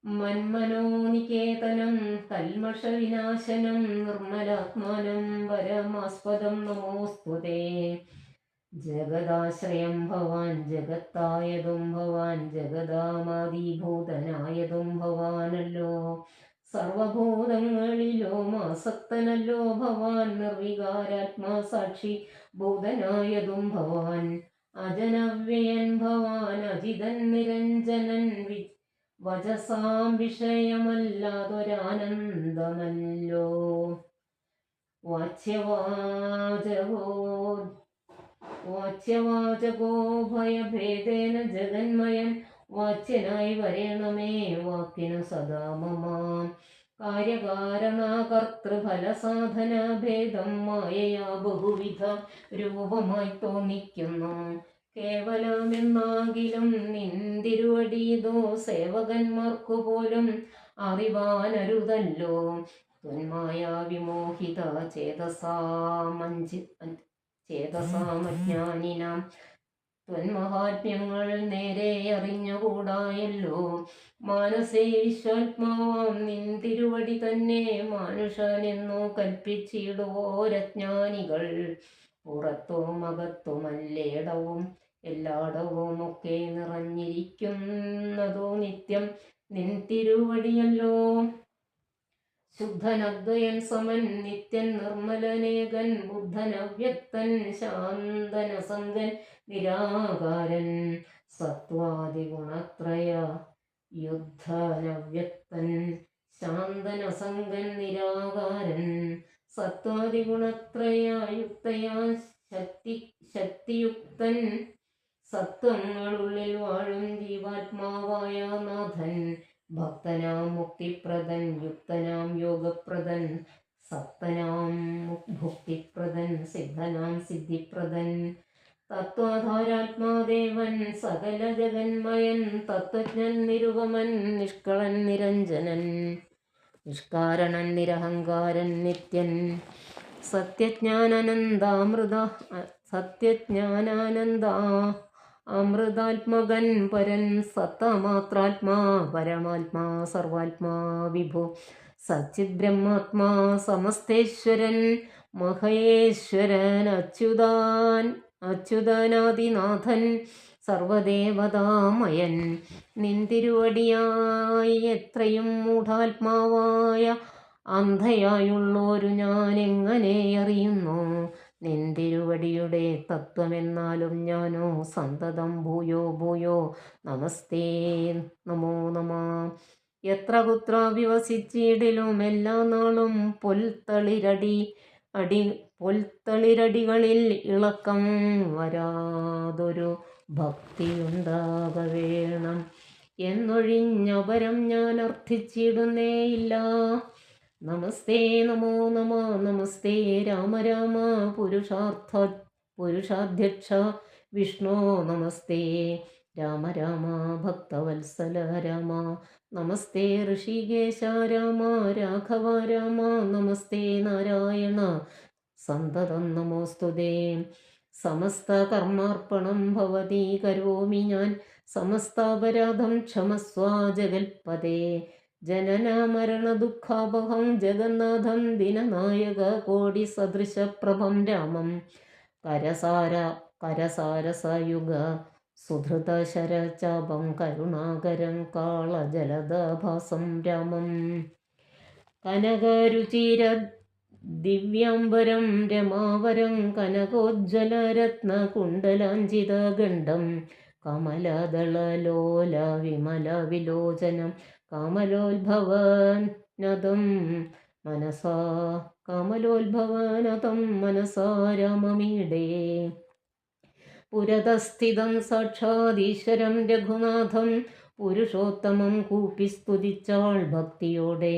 മന്മനോനികേതനം കൽമഷവിനാശനം, നിർമ്മലാത്മാനം പരമാസ്പദം നമോസ്തുതേ. ജഗദാശ്രയം ഭവാൻ ജഗത്തായതും ഭവാൻ, ജഗദാമാദിഭൂതനായതും ഭവാനല്ലോ. സർവഭൂതങ്ങളിലും ആസക്തനല്ലോ ഭവാൻ, നിർവികാരാത്മാ സാക്ഷി ഭൂതനായതും ഭവാൻ. അജനവ്യയൻ ഭവാൻ അജിതൻ നിരഞ്ജനൻ, വചസാം വിഷയമല്ലാതൊരാനന്ദമല്ലോ. വാച്യവാചകോ ഭയഭേദേന ജഗന്മയൻ, വാച്യനായി വരേണമേ വാക്കിനു സദാ മമ. കാര്യകാരണകർത്തൃഫലസാധനഭേദം മായയാ ബഹുവിധ രൂപമായി തോന്നിക്കുന്നു. കേവലമെന്നാകിലും നിന്തിരുവടിയതോ സേവകന്മാർക്കു പോലും അറിവാനരുതല്ലോ. ത്വന്മായ വിമോഹിത ചേതസാമജ്ഞാനിനാം, ത്വന്മഹാത്മ്യങ്ങൾ നേരെ അറിഞ്ഞുകൂടായല്ലോ. മാനസേ വിശ്വാത്മാവാം നിന്തിരുവടി തന്നെ മാനുഷനെന്നു കൽപ്പിച്ചിടുവോരജ്ഞാനികൾ. പുറത്തും അകത്തുമല്ലേടവും എല്ലാടവും ഒക്കെ നിറഞ്ഞിരിക്കുന്നതു നിത്യം നിൻ തിരുവടിയല്ലോ. ശുദ്ധനദ്വയൻ സമൻ നിത്യൻ നിർമ്മലനേകൻ, ബുദ്ധനവ്യക്തൻ ശാന്തനസംഗൻ നിരാകാരൻ. സത്വാദിഗുണത്രയ യുദ്ധനവ്യക്തൻ ശാന്തനസംഗൻ നിരാകാരൻ. സത്വാദിഗുണത്രയായുക്തയാ ശക്തിയുക്തൻ സത്വങ്ങളുള്ളിൽ വാഴും ജീവാത്മാവായ നാഥൻ ഭക്തനാം മുക്തിപ്രദൻ യുക്തനാം യോഗപ്രദൻ സപ്തനാം ഭുക്തിപ്രദൻ സിദ്ധനാം സിദ്ധിപ്രദൻ തത്വാധാരാത്മാദേവൻ സകല ജഗന്മയൻ തത്വജ്ഞൻ നിരുപമൻ നിഷ്കളൻ നിരഞ്ജനൻ നിഷ്കാരണൻ നിരഹങ്കാരൻ നിത്യൻ അമൃതാത്മകൻ പരൻ സത്തമാത്രാത്മാ പരമാത്മാ സർവാത്മാ വിഭു സച്ചിത് ബ്രഹ്മാത്മാ സമസ്തേശ്വരൻ മഹേശ്വരൻ അച്യുതനാദിനാഥൻ സർവദേവതാമയൻ നിന്തിരുവടിയായി എത്രയും മൂഢാത്മാവായ അന്ധയായുള്ളോരു ഞാൻ എങ്ങനെ അറിയുന്നു നിന്തിരുവടിയുടെ തത്വമെന്നാലും ഞാനോ സന്തതം ഭൂയോ ഭൂയോ നമസ്തേ നമോ നമ എത്ര പുത്ര വിവസിച്ചിടിലും എല്ലാ നാളും പൊൽത്തളിരടികളിൽ ഇളക്കം വരാതൊരു ഭക്തിയുണ്ടാക വേണം എന്നൊഴിഞ്ഞപരം ഞാൻ അർത്ഥിച്ചിടുന്നേയില്ല. നമസ്തേ നമോ നമ നമസ്തേ രാമ രാമ പുരുഷാധ്യക്ഷ വിഷ്ണു നമസ്തേ രാമ രാമ ഭക്തവത്സല രാമ നമസ്തേ ഋഷികേശ രാമ രാഘവ രാമ നമസ്തേ നാരായണ സന്തതം നമോസ്തുതേ. സമസ്ത കർമാർപ്പണം ഭവതി കരോമി ഞാൻ സമസ്താപരാധം ക്ഷമസ്വ ജഗൽപദേ. ജനന മരണ ദുഃഖാപഹം ജഗന്നാഥം ദിനനായക കോടി സദൃശപ്രഭം രാമം കരസാരസയുഗ സുധൃതശരചാപം കരുണാകരം കാളജലദഭാസം രാമം കനകരുചിര ദിവ്യാംബരം രമാവരം കനകോജ്വലരത്നകുണ്ടലാഞ്ചിതഗണ്ഡം കമലദളലോല വിമല വിലോചനം കമലോത്ഭവനതം മനസാ രാമമീഡേ. പുരതസ്ഥിതം സാക്ഷാദീശ്വരം രഘുനാഥം പുരുഷോത്തമം കൂപ്പി സ്തുതിച്ചാൾ ഭക്തിയോടെ.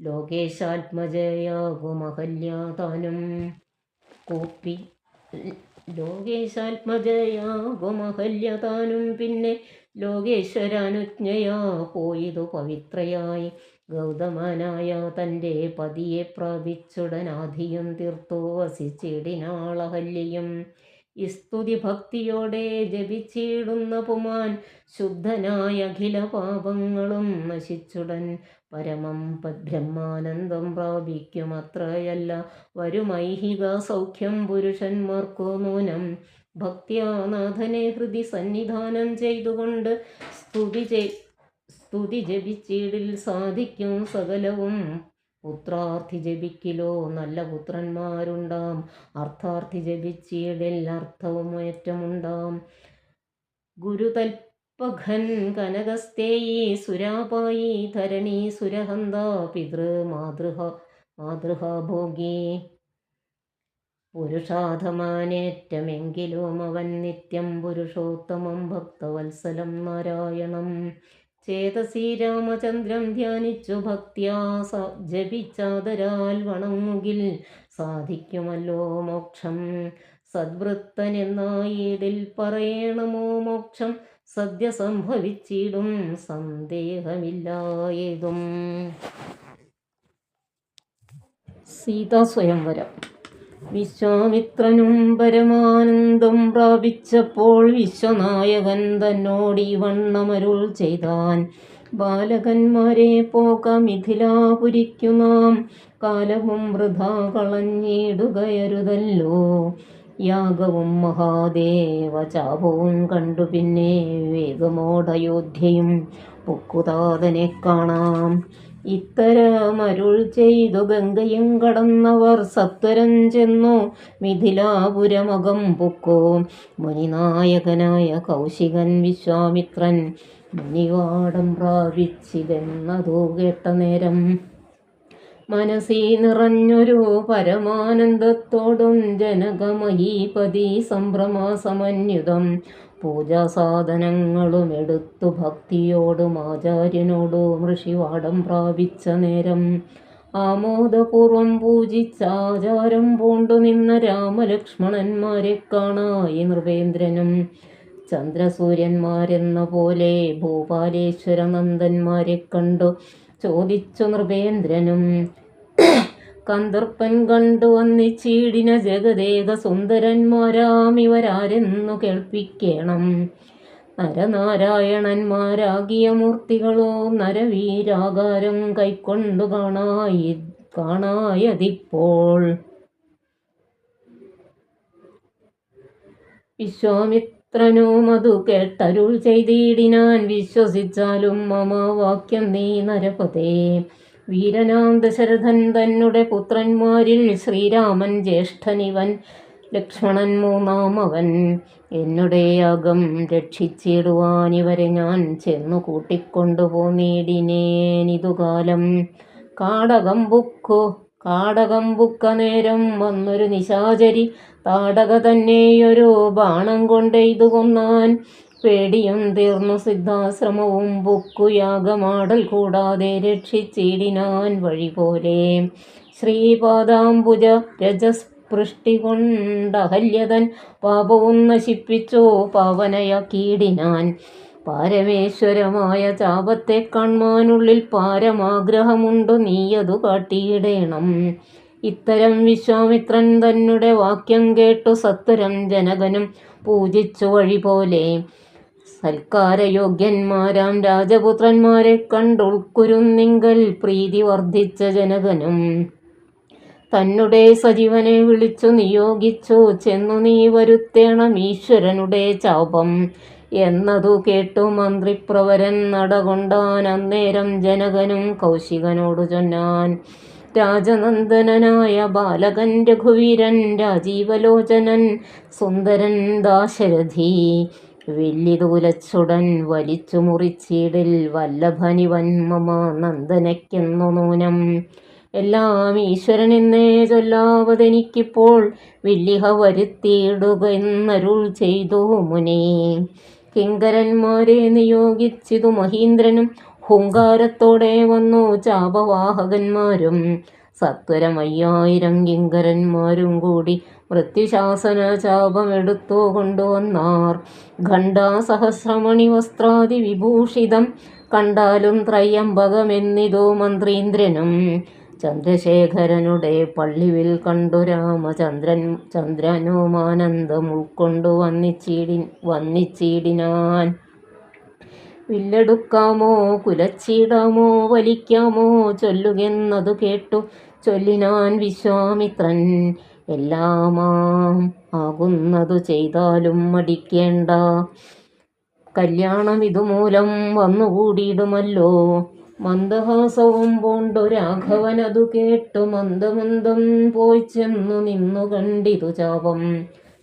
ലോകേശാത്മജയാകുമഹല്യാതാനും പിന്നെ ലോകേശ്വരാനുജ്ഞയാ പോയതു പവിത്രയായി. ഗൗതമനായ തൻ്റെ പതിയെ പ്രാപിച്ചുടനാധിയും തീർത്തു വസിച്ചിടിനാളഹല്യയും. സ്തുതി ഭക്തിയോടെ ജപിച്ചിടുന്ന പുമാൻ ശുദ്ധനായ അഖില പാപങ്ങളും നശിച്ചുടൻ പരമം ബ്രഹ്മാനന്ദം പ്രാപിക്കുമത്രയല്ല വരുമൈഹിക സൗഖ്യം പുരുഷന്മാർക്കു നൂനം. ഭക്ത്യാനാഥനെ ഹൃദി സന്നിധാനം ചെയ്തുകൊണ്ട് സ്തുതി ജപിച്ചിടിൽ സാധിക്കും സകലവും. പുത്രാർത്ഥി ജപിക്കിലോ നല്ല പുത്രന്മാരുണ്ടാം അർത്ഥാർത്ഥി ജപിച്ചിടിൽ അർത്ഥവും ഏറ്റമുണ്ടാം. ഗുരുതൽപഘൻ കനകസ്തേയി സുരാപായി ധരണി സുരഹന്ത പിതൃ മാതൃഹാഭോഗി പുരുഷാധമാനേറ്റമെങ്കിലും അവൻ നിത്യം പുരുഷോത്തമം ഭക്തവത്സലം നാരായണം ചേതസി രാമചന്ദ്രം ധ്യാനിച്ചു ഭക്ത്യാ ജപിച്ചാദരാൽ വണങ്ങുകിൽ സാധിക്കുമല്ലോ മോക്ഷം. സദ്വൃത്തനെന്നായിടിൽ പറയണമോ മോക്ഷം സദ്യ സംഭവിച്ചിടും സന്ദേഹമില്ലായതും. സീതാസ്വയംവരം. വിശ്വാമിത്രനും പരമാനന്ദം പ്രാപിച്ചപ്പോൾ വിശ്വനായകൻ തന്നോടി വണ്ണമരുൾ ചെയ്താൻ. ബാലകന്മാരെ പോക മിഥിലാപുരിക്കു നാം കാലവും വൃഥാ കളഞ്ഞിടുകയരുതല്ലോ. യാഗവും മഹാദേവചാപവും കണ്ടു പിന്നെ വേഗമോടയോധ്യയും പൊക്കുതാതനെ കാണാം. ഇത്തരമരുൾ ചെയ്തു ഗംഗയും കടന്നവർ സത്വരം ചെന്നു മിഥിലാപുരമകം പൊക്കോ. മുനിനായകനായ കൗശികൻ വിശ്വാമിത്രൻ മുനിവാടം പ്രാപിച്ചിതെന്നതു കേട്ട നേരം മനസ്സി നിറഞ്ഞൊരു പരമാനന്ദത്തോടും ജനകമഹീപതി സംഭ്രമസമന്വിതം പൂജാസാധനങ്ങളും എടുത്തു ഭക്തിയോടും ആചാര്യനോടും ഋഷിവാടം പ്രാപിച്ച നേരം ആമോദപൂർവം പൂജിച്ചാചാരം പൂണ്ടു നിന്ന രാമലക്ഷ്മണന്മാരെ കാണായി നൃപേന്ദ്രനും ചന്ദ്രസൂര്യന്മാരെന്ന പോലെ ഭൂപാലേശ്വര നന്ദന്മാരെ കണ്ടു ചോദിച്ചു നൃപേന്ദ്രനും. കന്ദർപ്പൻ കണ്ടു വന്നിച്ചീടിന ജഗദേക സുന്ദരന്മാരാമിവരാരെന്നു കേൾപ്പിക്കണം. നരനാരായണന്മാരാകിയ മൂർത്തികളോ നരവീരാകാരം കൈക്കൊണ്ടു കാണായതിപ്പോൾ. വിശ്വാമിത്രനും അതു കേട്ടരുൾ ചെയ്തിടിനാൻ. വിശ്വസിച്ചാലും മമ വാക്യം നീ നരപതേ. വീരനാം ദശരഥൻ തന്നെ പുത്രന്മാരിൽ ശ്രീരാമൻ ജ്യേഷ്ഠനിവൻ, ലക്ഷ്മണൻ മൂന്നാമവൻ. എന്നുടെ യാഗം രക്ഷിച്ചിടുവാൻ ഇവരെ ഞാൻ ചെന്നു കൂട്ടിക്കൊണ്ടുപോന്നിടിനേനിതുകാലം. കാടകം ബുക്ക നേരം വന്നൊരു നിശാചരി താടക തന്നെയൊരു ബാണം കൊണ്ടെയ്തു കൊന്നാൻ. പേടിയും തീർന്നു സിദ്ധാശ്രമവും ബുക്കു യാഗമാടൽ കൂടാതെ രക്ഷിച്ചിടിനാൻ വഴി പോലെ. ശ്രീപാദാംബുജ രജസ്പൃഷ്ടി കൊണ്ടഹല്യതൻ പാപവും നശിപ്പിച്ചോ പാവനയാക്കിയിടിനാൻ. പാരമേശ്വരമായ ചാപത്തെ കാൺമാനുള്ളിൽ പാരമാഗ്രഹമുണ്ടു, നീയതു കാട്ടിയിടേണം. ഇത്തരം വിശ്വാമിത്രൻ തന്നെ വാക്യം കേട്ടു സത്വരം ജനകനും പൂജിച്ചു വഴി പോലെ. സൽക്കാരയോഗ്യന്മാരാം രാജപുത്രന്മാരെ കണ്ടുൾക്കുരുന്നിങ്കൽ പ്രീതി വർദ്ധിച്ച ജനകനും തന്നെ സജീവനെ വിളിച്ചു നിയോഗിച്ചു. ചെന്നു നീ വരുത്തേണം ഈശ്വരനുടെ ചാപം എന്നതു കേട്ടു മന്ത്രിപ്രവരൻ നടകൊണ്ടാൻ. അന്നേരം ജനകനും കൗശികനോടു ചൊന്നാൻ. രാജനന്ദനായ ബാലകൻ രഘുവീരൻ, രാജീവലോചനൻ സുന്ദരൻ ദാശരഥി, വില്ലിതുലച്ചുടൻ വലിച്ചു മുറിച്ചിടിൽ വല്ലഭനിവൻ മമ നന്ദനയ്ക്കെന്നു നൂനം. എല്ലാം ഈശ്വരനെന്നേ ചൊല്ലാവതെനിക്കിപ്പോൾ, വില്ലിഹ വരുത്തിയിടുക എന്നരുൾ ചെയ്തു മുനി. കിങ്കരന്മാരെ നിയോഗിച്ചിതു മഹീന്ദ്രനും, ഹുങ്കാരത്തോടെ വന്നു ചാപവാഹകന്മാരും. സത്വരം 5000 കിങ്കരന്മാരും കൂടി മൃത്യുശാസന ചാപമെടുത്തു കൊണ്ടുവന്നാർ. ഖണ്ഡാസഹസ്രമണി വസ്ത്രാദി വിഭൂഷിതം കണ്ടാലും ത്രയംബകമെന്നിതോ മന്ത്രീന്ദ്രനും. ചന്ദ്രശേഖരനുടെ പള്ളിവിൽ കണ്ടു ചന്ദ്രനുമാനന്ദം ഉൾക്കൊണ്ടു വന്നിച്ചിടിനാൻ. വില്ലെടുക്കാമോ കുലച്ചിടാമോ വലിക്കാമോ ചൊല്ലുകെന്നതു കേട്ടു ചൊല്ലിനാൻ വിശ്വാമിത്രൻ. എല്ലാമാം ആകുന്നതു ചെയ്താലും മടിക്കേണ്ട, കല്യാണം ഇതുമൂലം വന്നുകൂടിയിടുമല്ലോ. മന്ദഹാസവും പൂണ്ടു രാഘവനതു കേട്ടു മന്ദമന്ദം പോയി ചെന്നു നിന്നു കണ്ടിതു ചാപം.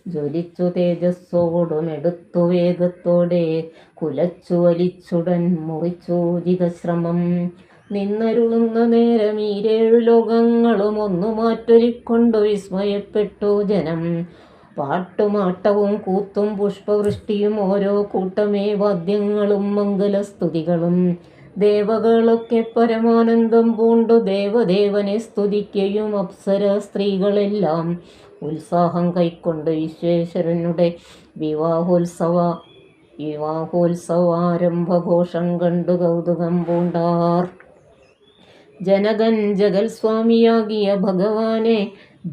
ജ്വലിച്ചു തേജസ്സോടുമെടുത്തു വേഗത്തോടെ കുലച്ചു വലിച്ചുടൻ മുറിച്ചോജിതശ്രമം. നിന്നരുളുന്ന നേരം ഈ 7 ലോകങ്ങളും ഒന്നു മാറ്റൊലിക്കൊണ്ടു വിസ്മയപ്പെട്ടു ജനം. പാട്ടുമാട്ടവും കൂത്തും പുഷ്പവൃഷ്ടിയും ഓരോ കൂട്ടമേ വാദ്യങ്ങളും മംഗലസ്തുതികളും. ദേവകളൊക്കെ പരമാനന്ദം പൂണ്ടു ദേവദേവനെ സ്തുതിക്കുകയും അപ്സര സ്ത്രീകളെല്ലാം ഉത്സാഹം കൈക്കൊണ്ട് വിശ്വേശ്വരനുടെ വിവാഹോത്സവാരംഭഘോഷം കണ്ടു കൗതുകം പൂണ്ടാർ. ജനകൻ ജഗൽസ്വാമിയാകിയ ഭഗവാനെ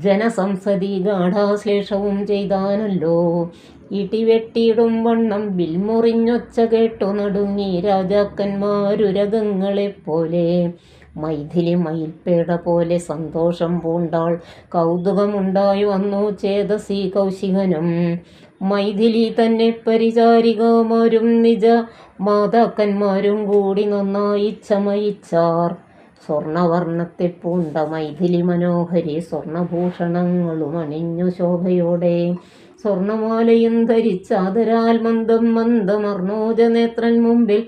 ജനസംസതി ഗാഠാശ്ലേഷവും ചെയ്താനല്ലോ. ഇടിവെട്ടിയിടും വണ്ണം ബിൽമുറിഞ്ഞൊച്ച കേട്ടു നടുങ്ങി രാജാക്കന്മാരുരകങ്ങളെപ്പോലെ. മൈഥിലി മയിൽപ്പേട പോലെ സന്തോഷം പൂണ്ടാൾ, കൗതുകമുണ്ടായി വന്നു ചേതസി കൗശികനും. മൈഥിലി തന്നെ പരിചാരികമാരും നിജ മാതാക്കന്മാരും കൂടി നന്നായി ചമയിച്ചാർ. സ്വർണവർണ്ണത്തെ പൂണ്ട മൈഥിലി മനോഹരി സ്വർണഭൂഷണങ്ങളും അണിഞ്ഞു ശോഭയോടെ. സ്വർണമാലയും ധരിച്ചാദരാൽ മന്ദമർണോജനേത്രൻ മുമ്പിൽ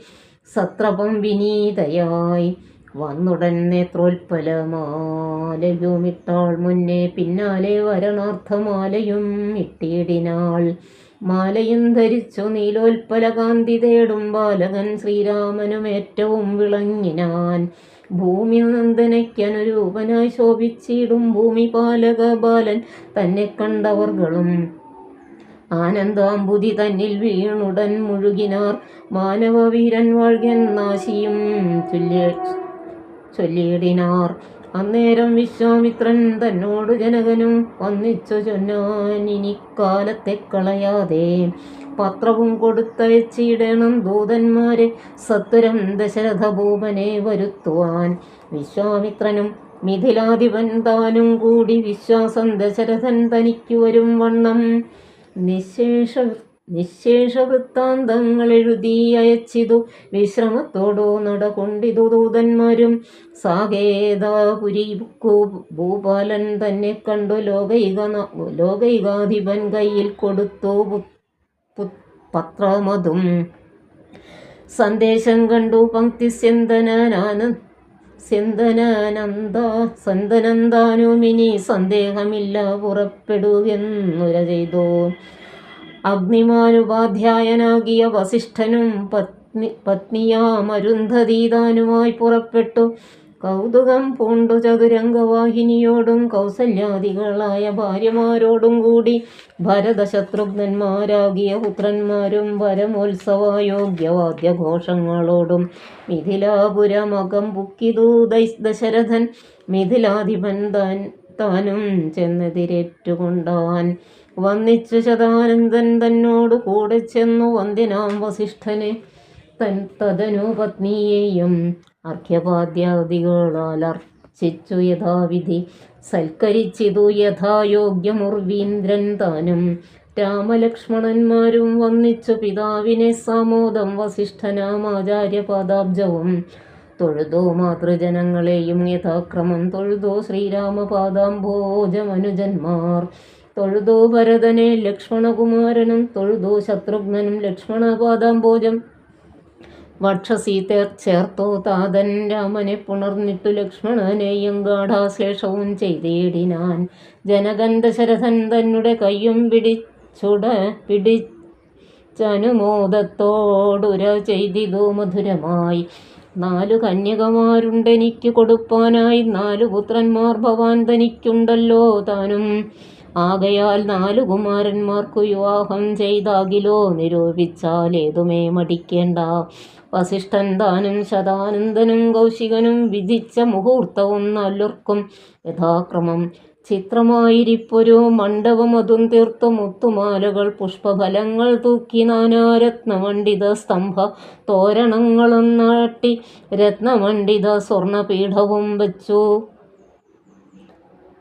സത്രപം വിനീതയായി. വന്നുടൻ നേത്രോൽപ്പലമാലയുമിട്ടാൾ മുന്നേ പിന്നാലെ വരണാർത്ഥമാലയും ഇട്ടിടിനാൾ. മാലയും ധരിച്ചു നീലോൽപ്പല കാന്തി തേടും ബാലകൻ ശ്രീരാമനും ഏറ്റവും വിളങ്ങിനാൻ. ഭൂമി നന്ദനയ്ക്കനുരൂപനായി ശോഭിച്ചിടും ഭൂമിപാലക ബാലൻ തന്നെ കണ്ടവർകളും ആനന്ദാംബുതി തന്നിൽ വീണുടൻ മുഴുകിനാർ. മാനവവീരൻ വാഴ്കെന്നാശിയും ചൊല്ലിയിടിനാർ. അന്നേരം വിശ്വാമിത്രൻ തന്നോടു ജനകനും വന്നിച്ചു ചൊന്നാൻ, ഇനിക്കാലത്തെ കളയാതെ പത്രവും കൊടുത്തയച്ചിടണം ദൂതന്മാരെ സത്വരം ദശരഥ ഭൂപനെ വരുത്തുവാൻ. വിശ്വാമിത്രനും മിഥിലാധിപൻ താനും കൂടി വിശ്വാസം ദശരഥൻ തനിക്കു വരും വണ്ണം നിശേഷ വൃത്താന്തങ്ങൾ എഴുതി അയച്ചിതു. വിശ്രമത്തോടോ നടകൊണ്ടിതു ദൂതന്മാരും. സാകേതാപുരിക്കു ഭൂപാലൻ തന്നെ കണ്ടു ലോകൈകാധിപൻ കയ്യിൽ കൊടുത്തു പത്രമതും. സന്ദേശം കണ്ടു പങ്ക്തി സന്തനന്താനുമിനി സന്ദേഹമില്ല പുറപ്പെടുകെന്നുര ചെയ്തു. അഗ്നിമാനുപാധ്യായനാകിയ വസിഷ്ഠനും പത്നിയാമരുന്ധതീതാനുമായി പുറപ്പെട്ടു. കൗതുകം പൂണ്ടു ചതുരംഗവാഹിനിയോടും കൗസല്യാദികളായ ഭാര്യമാരോടും കൂടി ഭരതശത്രുഘ്നന്മാരാകിയ പുത്രന്മാരും പരമോത്സവയോഗ്യവാദ്യഘോഷങ്ങളോടും മിഥിലാപുരമകം പുക്കിതു ദശരഥൻ. മിഥിലാധിപൻ താനും ചെന്നെതിരേറ്റുകൊണ്ടാൻ. വന്നിച്ചു ശതാനന്ദൻ തന്നോടു കൂടെ ചെന്നു വന്ദിനാം വസിഷ്ഠനെ തതനു പത്നിയെയും അർഘ്യപാദ്യാദികളാൽ അർച്ചിച്ചു യഥാവിധി സൽക്കരിച്ചിതു യഥായോഗ്യമുർവീന്ദ്രൻ താനും. രാമലക്ഷ്മണന്മാരും വന്നിച്ചു പിതാവിനെ സാമോദം വസിഷ്ഠനാമാചാര്യപാദാബ്ജവും തൊഴുതോ. മാതൃജനങ്ങളെയും യഥാക്രമം തൊഴുതോ. ശ്രീരാമപാദാംഭോജമനുജന്മാർ തൊഴുതോ. ഭരതനെ ലക്ഷ്മണകുമാരനും തൊഴുതോ. ശത്രുഘ്നനും ലക്ഷ്മണപാദാംഭോജം വക്ഷസി ചേർത്തോ. താതൻ രാമനെ പുണർന്നിട്ടു ലക്ഷ്മണനെയും ഗാഠാശ്ലേഷവും ചെയ്തിടിനാൻ. ജനകൻ ദശരഥൻ തന്നെ കയ്യും പിടിച്ചനുമോദത്തോടുര ചെയ്തിതു മധുരമായി. 4 കന്യകമാരുണ്ടെനിക്ക് കൊടുപ്പാനായി, 4 പുത്രന്മാർ ഭവാൻ തനിക്കുണ്ടല്ലോ താനും. ആകയാൽ 4 കുമാരന്മാർക്കു വിവാഹം ചെയ്താകിലോ നിരൂപിച്ചാൽ ഏതുമേ മടിക്കേണ്ട. വസിഷ്ഠൻ താനും ശതാനന്ദനും കൗശികനും വിധിച്ച മുഹൂർത്തവും 4 യഥാക്രമം ചിത്രമായിരിപ്പൊരു മണ്ഡപം അതും തീർത്തു. മുത്തുമാലകൾ പുഷ്പഫലങ്ങൾ തൂക്കി നാനാരത്നമണ്ഡിത സ്തംഭ തോരണങ്ങളും നാട്ടി രത്നമണ്ഡിത സ്വർണപീഠവും വച്ചു.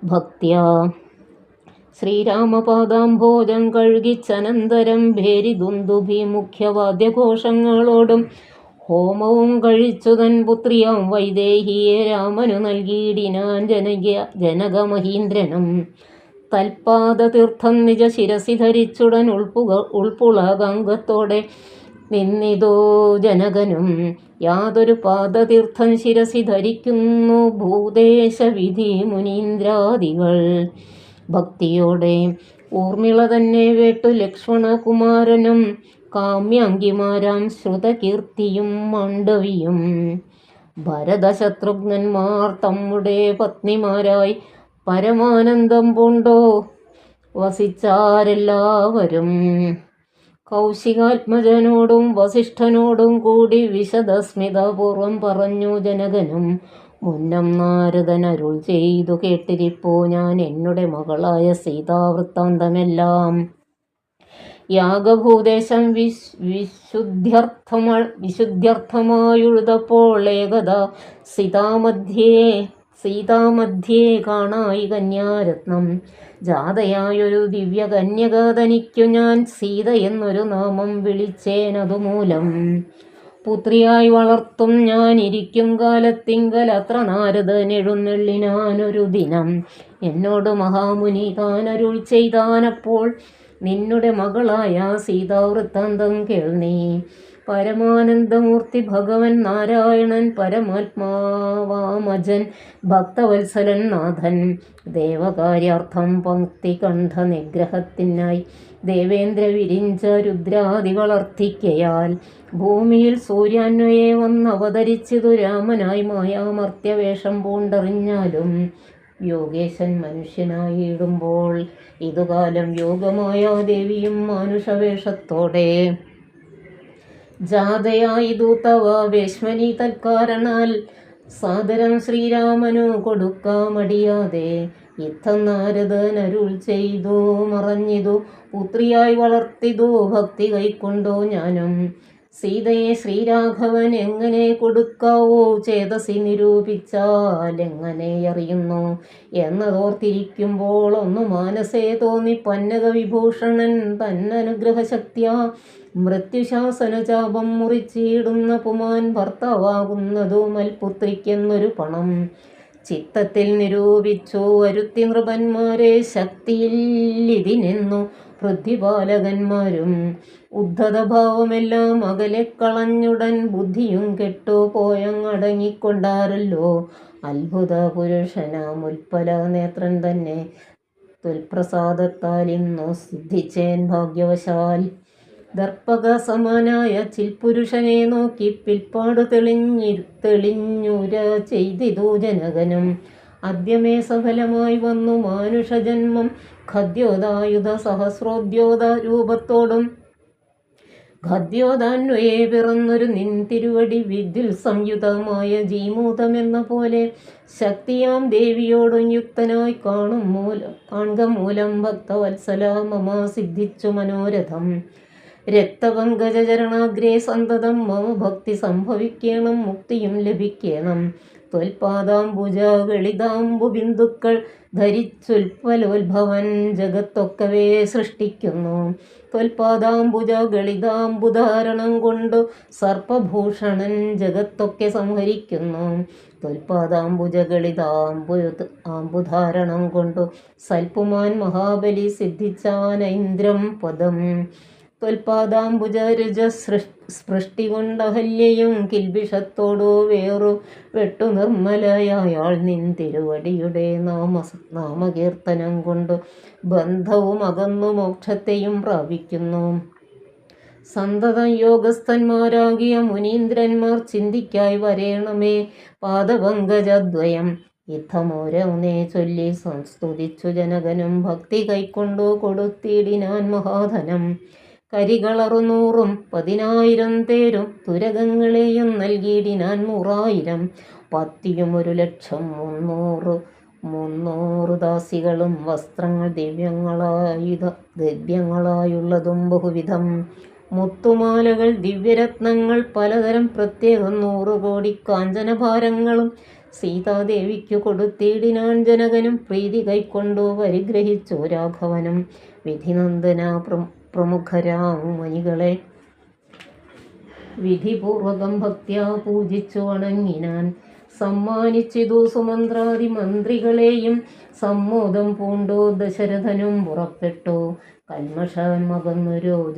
ഭക്ത്യാ ശ്രീരാമപാദാംഭോജം കഴുകിച്ചനന്തരം ഭേരിദുന്ദുഭി മുഖ്യവാദ്യഘോഷങ്ങളോടും ഹോമവും കഴിച്ചു തൻ പുത്രിയാം വൈദേഹിയെ രാമനു നൽകിയിടിനാൻ ജനകമഹീന്ദ്രനും. തൽപാദതീർത്ഥം നിജ ശിരസി ധരിച്ചുടൻ ഉൾപ്പുളകാംഗത്തോടെ നിന്നിതോ ജനകനും. യാതൊരു പാദതീർത്ഥം ശിരസി ധരിക്കുന്നു ഭൂദേശവിധി മുനീന്ദ്രാദികൾ. ഭക്തിയോടെ ഊർമിള തന്നെ വേട്ടു ലക്ഷ്മണകുമാരനും കാമ്യാംഗിമാരാം ശ്രുതകീർത്തിയും മാണ്ഡവിയും. ഭരതശത്രുഘ്നന്മാർ തമ്മുടെ പത്നിമാരായി പരമാനന്ദം പൂണ്ടോ വസിച്ചാരെല്ലാവരും. കൗശികാത്മജനോടും വസിഷ്ഠനോടും കൂടി വിശദസ്മിതപൂർവം പറഞ്ഞു ജനകനും. മുന്നം നാരദൻ അരുൾ ചെയ്തു കേട്ടിരിപ്പോ ഞാൻ എന്നുടെ മകളായ സീതാവൃത്താന്തമെല്ലാം. യാഗഭൂദേശം വിശുദ്ധ്യർത്ഥമായുഴുതപ്പോൾ ഏകദാ സീതാമധ്യേ കാണായി കന്യാരത്നം. ജാതയായൊരു ദിവ്യകന്യക തനിക്കു ഞാൻ സീത എന്നൊരു നാമം വിളിച്ചേനതുമൂലം. പുത്രിയായി വളർത്തും ഞാൻ ഇരിക്കും കാലത്തിങ്കൽ അത്ര നാരദൻ എഴുന്നള്ളിനാനൊരു ദിനം. എന്നോട് മഹാമുനി താൻ അരുൾ ചെയ്താനപ്പോൾ നിന്നുടെ മകളായ സീതാവൃത്താന്തം കേൾനീ. പരമാനന്ദമൂർത്തി ഭഗവൻ നാരായണൻ പരമാത്മാവാമജൻ ഭക്തവത്സലൻ നാഥൻ ദേവകാര്യാർത്ഥം പങ്ക്തികണ്ഠ നിഗ്രഹത്തിനായി ദേവേന്ദ്ര വിരിഞ്ച രുദ്രാദികളർത്ഥിക്കയാൽ ഭൂമിയിൽ സൂര്യാന്വയെ വന്നവതരിച്ചതു രാമനായി മായാമർത്യവേഷം പൂണ്ടറിഞ്ഞാലും യോഗേശൻ മനുഷ്യനായിടുമ്പോൾ ഇതുകാലം യോഗമായ ദേവിയും മാനുഷവേഷത്തോടെ ജാതയായിതു തവ വേശ്മനി തൽക്കാരണാൽ സാദരം ശ്രീരാമനു കൊടുക്കാമടിയാതെ ഇത്തം നാരദനരുൾ ചെയ്തു മറഞ്ഞിതു പുത്രിയായി വളർത്തിതു ഭക്തി കൈക്കൊണ്ടോ ഞാനും സീതയെ ശ്രീരാഘവൻ എങ്ങനെ കൊടുക്കാവോ ചേതസി നിരൂപിച്ചാൽ എങ്ങനെ അറിയുന്നു എന്നതോർത്തിരിക്കുമ്പോൾ ഒന്നു മാനസേ തോന്നി പന്നക വിഭൂഷണൻ തന്നനുഗ്രഹശക്തിയാ മൃത്യുശാസന ചാപം മുറിച്ചിടുന്ന പുമാൻ ഭർത്താവാകുന്നതു മൽപുത്രിക്കെന്നൊരു പണം ചിത്തത്തിൽ നിരൂപിച്ചു വരുത്തി നൃപന്മാരെ ശക്തിയില്ലിതിനെന്നു പൃഥ്വിപാലകന്മാരും ഉദ്ധതഭാവമെല്ലാം അകലെ കളഞ്ഞുടൻ ബുദ്ധിയും കെട്ടു പോയങ്ങടങ്ങിക്കൊണ്ടാരല്ലോ അത്ഭുത പുരുഷനാമുൽപ്പല നേത്രൻ തന്നെ തുൽപ്രസാദത്താൽ ഇന്നു സിദ്ധിച്ചേൻ ഭാഗ്യവശാൽ ദർപ്പക സമാനായ ചിൽപുരുഷനെ നോക്കി പിൽപ്പാട് തെളിഞ്ഞുര ചെയ്തിതു ജനകനും അദ്യമേ സഫലമായി വന്നു മാനുഷജന്മം ഖദ്യോദായുധ സഹസ്രോദ്യോത രൂപത്തോടും ഖദ്യോദാന്വയെ പിറന്നൊരു നിൻ തിരുവടി വിദ്യുൽ സംയുതമായ ജീമൂതമെന്ന പോലെ ശക്തിയാം ദേവിയോടും യുക്തനായി കാണുക മൂലം ഭക്തവത്സല മമ സിദ്ധിച്ചു മനോരഥം രക്തപങ്കജരണാഗ്രേ സന്തതം മമ ഭക്തി സംഭവിക്കണം മുക്തിയും ലഭിക്കണം ത്വൽപാദാംബുജകളിതാംബു ബിന്ദുക്കൾ ധരിച്ചുൽപ്പലോത്ഭവൻ ജഗത്തൊക്കവേ സൃഷ്ടിക്കുന്നു ത്വൽപാദാംബുജകളിതാംബുധാരണം കൊണ്ടു സർപ്പഭൂഷണൻ ജഗത്തൊക്കെ സംഹരിക്കുന്നു ത്വൽപാദാംബുജകളിതാംബുധാരണം കൊണ്ടു സൽപുമാൻ മഹാബലി സിദ്ധിച്ചാനൈന്ദ്രം പദം ത്വൽപാദാംബുജരുജ സ്പൃഷ്ടി കൊണ്ടഹല്യയും കിൽബിഷത്തോടു വേറു വെട്ടു നിർമ്മലയായാൾ നിൻ തിരുവടിയുടെ നാമകീർത്തനം കൊണ്ട് ബന്ധവും അകന്നു മോക്ഷത്തെയും പ്രാപിക്കുന്നു. സന്തതം യോഗസ്ഥന്മാരാകിയ മുനീന്ദ്രന്മാർ ചിന്തിക്കായി വരേണമേ പാദപങ്കജദ്വയം ഇത്തമോരൗനേ ചൊല്ലി സംസ്തുതിച്ചു ജനകനും ഭക്തി കൈക്കൊണ്ടു കൊടുത്തിടിനാൻ മഹാധനം കരികളറുനൂറും 10,000 തേരും തുരകങ്ങളെയും നൽകിയിടിനാൻ 100,000 പത്തിയും 1,00,000 ദാസികളും വസ്ത്രങ്ങൾ ദിവ്യങ്ങളായുള്ളതും ബഹുവിധം മുത്തുമാലകൾ ദിവ്യരത്നങ്ങൾ പലതരം പ്രത്യേകം 100 കോടി കാഞ്ചനഭാരങ്ങളും സീതാദേവിക്കു കൊടുത്തിടിനാൻ ജനകനും പ്രീതി കൈക്കൊണ്ടു പരിഗ്രഹിച്ചു രാഘവനും വിധിനന്ദന പ്രമുഖരാം മണികളെ വിധിപൂർവകം ഭക്ത്യാ പൂജിച്ചു വണങ്ങിനാൻ സമ്മാനിച്ചിതു സുമന്ത്രാദി മന്ത്രികളെയും സമ്മോദം പൂണ്ടു ദശരഥനും പുറപ്പെട്ടു കന്മഷമകന്നൊരു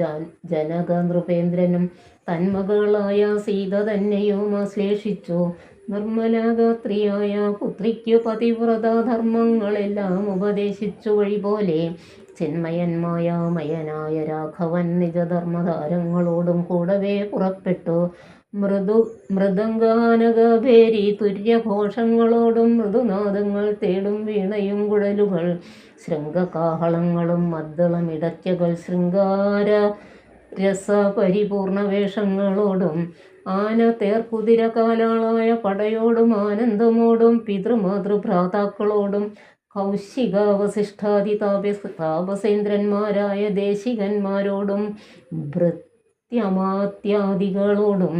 ജനക നൃപേന്ദ്രനും തന്മകളായ സീത തന്നെയും ആശ്ലേഷിച്ചു നിർമ്മലഗാത്രിയായ പുത്രിക്കു പതിവ്രത ധർമ്മങ്ങളെല്ലാം ഉപദേശിച്ചു വഴിപോലെ ചിന്മയന്മായാമയനായ രാഘവൻ നിജധർമ്മധാരങ്ങളോടും കൂടവേ പുറപ്പെട്ടു മൃദംഗാനകഭേരി തുര്യഘോഷങ്ങളോടും മൃദുനാദങ്ങൾ തേടും വീണയും കുഴലുകൾ ശൃംഗകാഹളങ്ങളും മദ്ദളമിടയ്ക്കകൾ ശൃംഗാര രസപരിപൂർണ വേഷങ്ങളോടും ആന തേർക്കുതിര കാലാളായ പടയോടും ആനന്ദമോടും പിതൃമാതൃഭ്രാതാക്കളോടും കൗശിക വസിഷ്ഠാദി താപസേന്ദ്രന്മാരായ ദേശികന്മാരോടും ഭൃത്യമാത്യാദികളോടും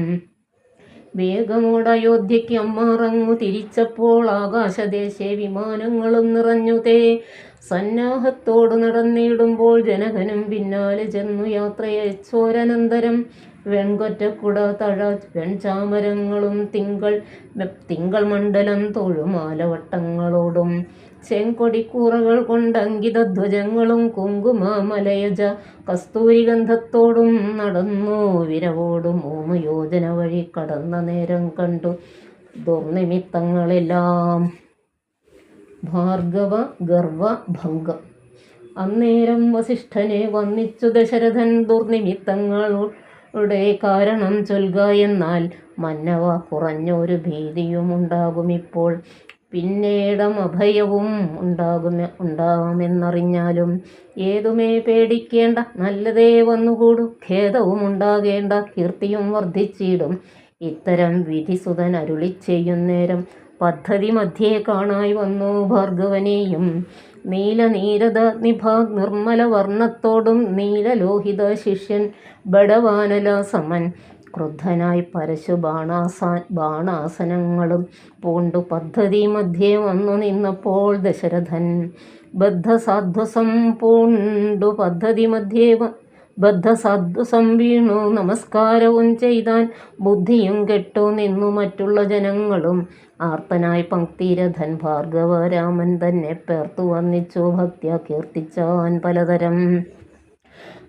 വേഗമോട് അയോധ്യയ്ക്ക് അമ്മാറങ്ങു തിരിച്ചപ്പോൾ ആകാശദേശേ വിമാനങ്ങളും നിറഞ്ഞുതേ സന്നാഹത്തോട് നടന്നിടുമ്പോൾ ജനകനും പിന്നാലെ ചെന്നു യാത്രയച്ചോരനന്തരം വെൺകൊറ്റക്കുട തഴ വെൺചാമരങ്ങളും തിങ്കൾ മണ്ഡലം തൊഴുമാലവട്ടങ്ങളോടും ചെങ്കൊടിക്കൂറകൾ കൊണ്ടങ്കിത ധ്വജങ്ങളും കുങ്കുമമലയജ കസ്തൂരിഗന്ധത്തോടും നടന്നു വിരവോടും 3 യോജന വഴി കടന്ന നേരം കണ്ടു ദുർനിമിത്തങ്ങളെല്ലാം ഭാർഗവ ഗർവ ഭംഗം. അന്നേരം വസിഷ്ഠനെ വന്നിച്ചു ദശരഥൻ ദുർനിമിത്തങ്ങളുടെ കാരണം ചൊൽക എന്നാൽ മന്നവ കുറഞ്ഞൊരു ഭീതിയുമുണ്ടാകുമിപ്പോൾ പിന്നീടം അഭയവും ഉണ്ടാകുമെന്നറിഞ്ഞാലും ഏതുമേ പേടിക്കേണ്ട നല്ലതേ വന്നുകൂടു ഖേദവും ഉണ്ടാകേണ്ട കീർത്തിയും വർദ്ധിച്ചിടും. ഇത്തരം വിധിസുതൻ അരുളി ചെയ്യുന്നേരം പദ്ധതി മധ്യേ കാണായി വന്നു ഭാർഗവനെയും നീലനീരത നിഭാ നിർമ്മല വർണ്ണത്തോടും നീലലോഹിത ശിഷ്യൻ ബടവാനല സമൻ ക്രുദ്ധനായി പരശു ബാണാസനങ്ങളും പൂണ്ടു പദ്ധതി മധ്യേ വന്നു നിന്നപ്പോൾ ദശരഥൻ ബദ്ധസാധ്വസം പൂണ്ടു പദ്ധതി മധ്യേ ബദ്ധസാധ്വസം വീണു നമസ്കാരവും ചെയ്താൻ ബുദ്ധിയും കെട്ടു നിന്നു മറ്റുള്ള ജനങ്ങളും ആർത്തനായി പങ്ക്തിരഥൻ ഭാർഗവരാമൻ തന്നെ പേർത്തു വന്നിച്ചു ഭക്ത്യ കീർത്തിച്ചാൻ പലതരം.